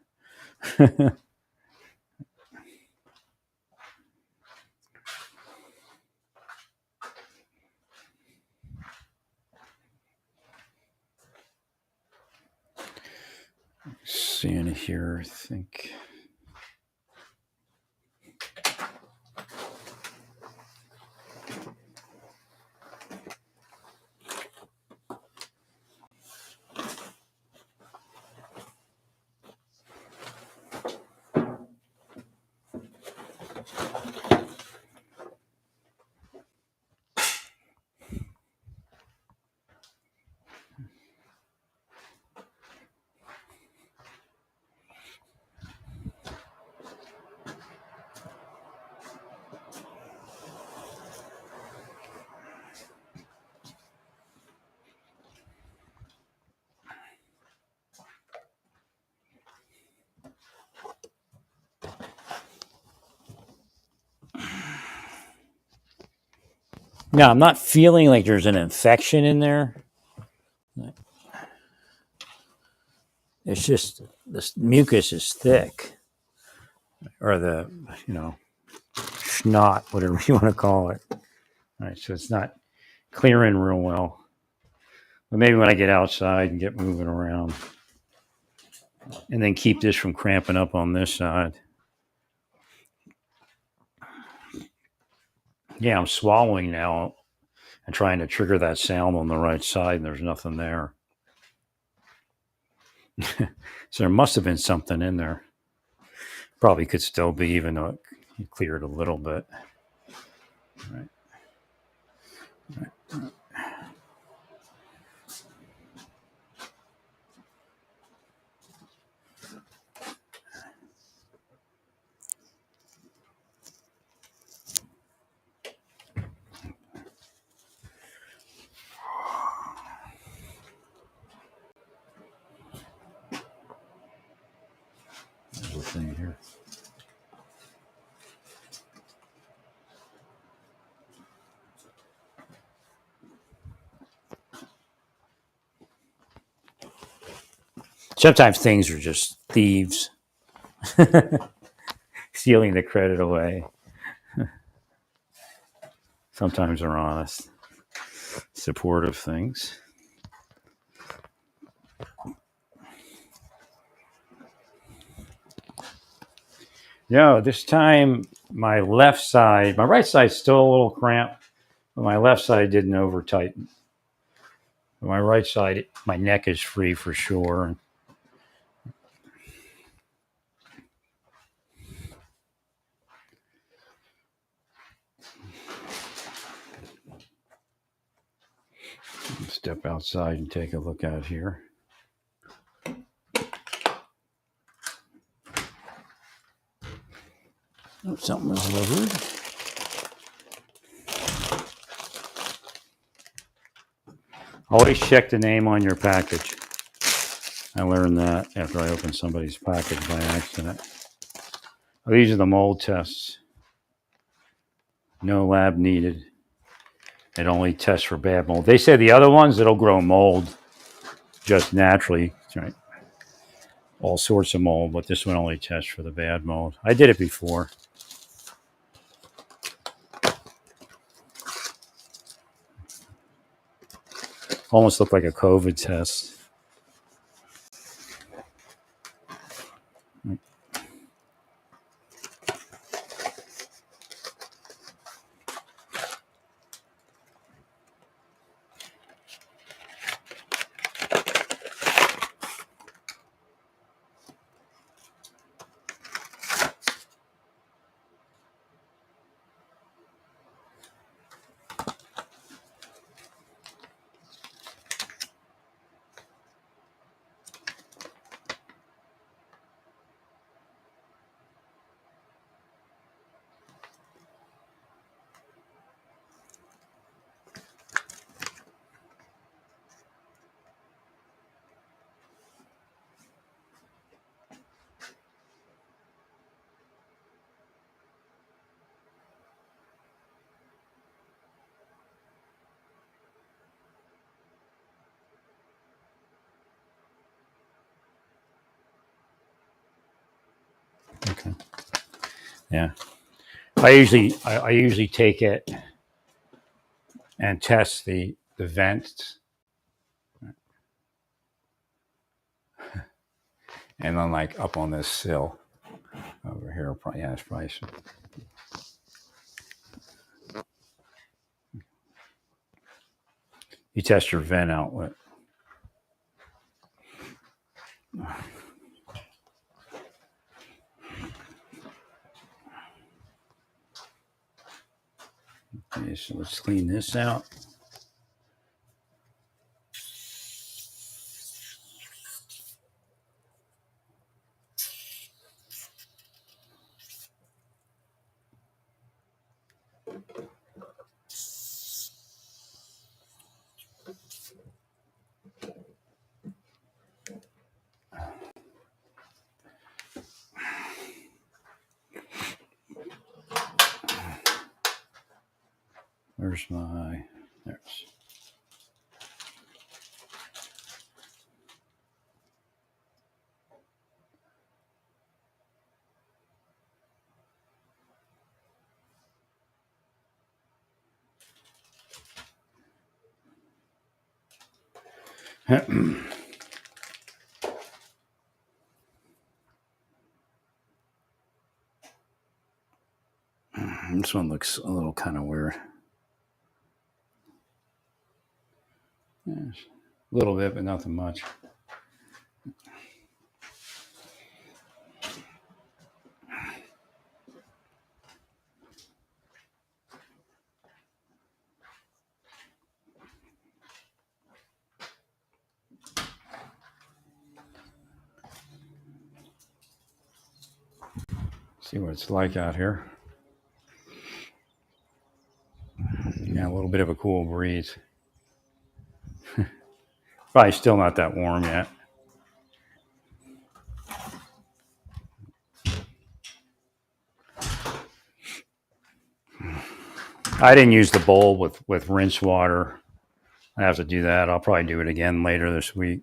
Seeing here, I think. Now, I'm not feeling like there's an infection in there. It's just the mucus is thick, or the, snot, whatever you want to call it. All right, so it's not clearing real well. But maybe when I get outside and get moving around, and then keep this from cramping up on this side. Yeah, I'm swallowing now and trying to trigger that sound on the right side, and there's nothing there. So there must have been something in there. Probably could still be, even though it cleared a little bit. All right. All right. There's a thing here. Sometimes things are just thieves stealing the credit away. Sometimes they're honest, supportive things. This time my left side, my right side's still a little cramped, but my left side didn't over tighten. My right side, my neck is free for sure. Step outside and take a look out here. Oh, something was delivered. Always check the name on your package. I learned that after I opened somebody's package by accident. Oh, these are the mold tests. No lab needed. It only tests for bad mold. They say the other ones, it'll grow mold just naturally. Right? All sorts of mold, but this one only tests for the bad mold. I did it before. Almost looked like a COVID test. Okay. Yeah. I usually take it and test the vents, and then like up on this sill over here. Yeah, it's probably. You test your vent outlet. Okay, so let's clean this out. Where's my? There's. This one looks a little kind of weird. Yes, a little bit, but nothing much. See what it's like out here. Yeah, a little bit of a cool breeze. Probably still not that warm yet. I didn't use the bowl with rinse water. I have to do that. I'll probably do it again later this week,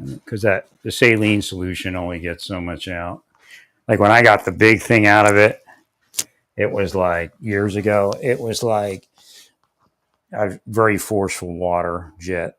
because the saline solution only gets so much out. Like when I got the big thing out of it, it was like years ago. It was like a very forceful water jet.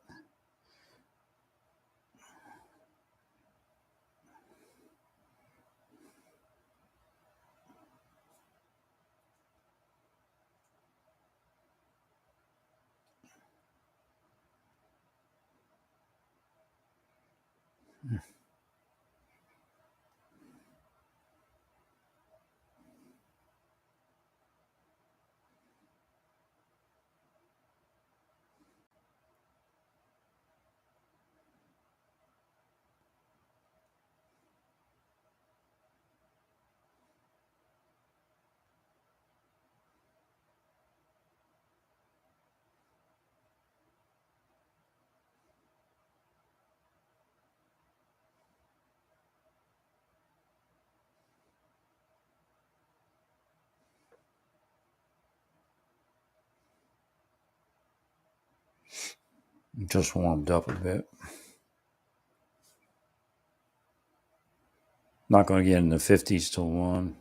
Just warmed up a bit. Not going to get in the 50s till 1.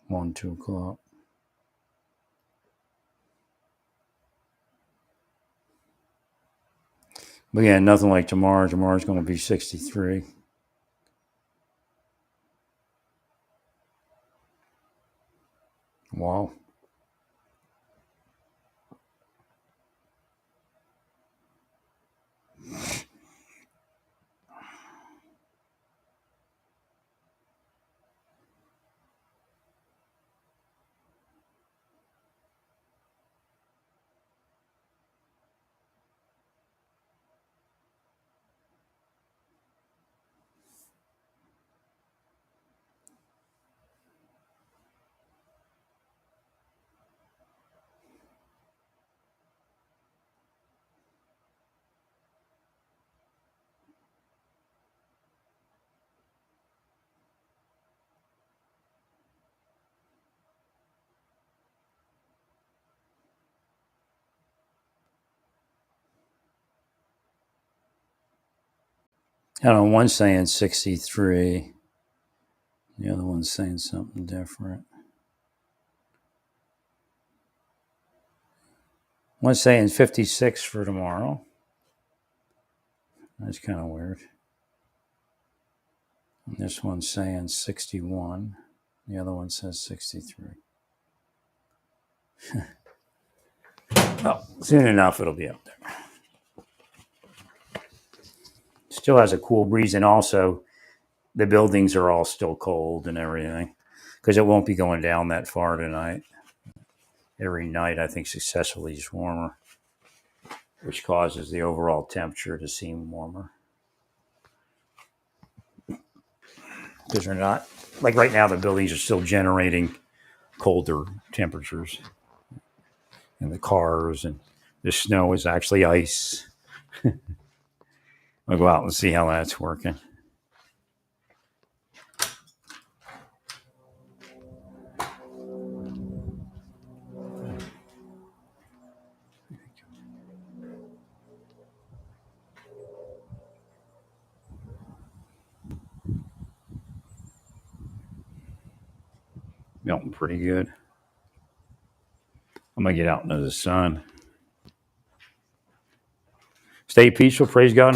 One, 2 o'clock. But yeah, nothing like tomorrow. Tomorrow's going to be 63. Wow. I don't know. One's saying 63. The other one's saying something different. One's saying 56 for tomorrow. That's kind of weird. And this one's saying 61. The other one says 63. Well, soon enough, it'll be up there. Still has a cool breeze, and also the buildings are all still cold and everything because it won't be going down that far tonight. Every night, I think successfully is warmer, which causes the overall temperature to seem warmer. Because they're not, like right now, the buildings are still generating colder temperatures. And the cars and the snow is actually ice. I'll go out and see how that's working. Melting pretty good. I'm going to get out into the sun. Stay peaceful. Praise God.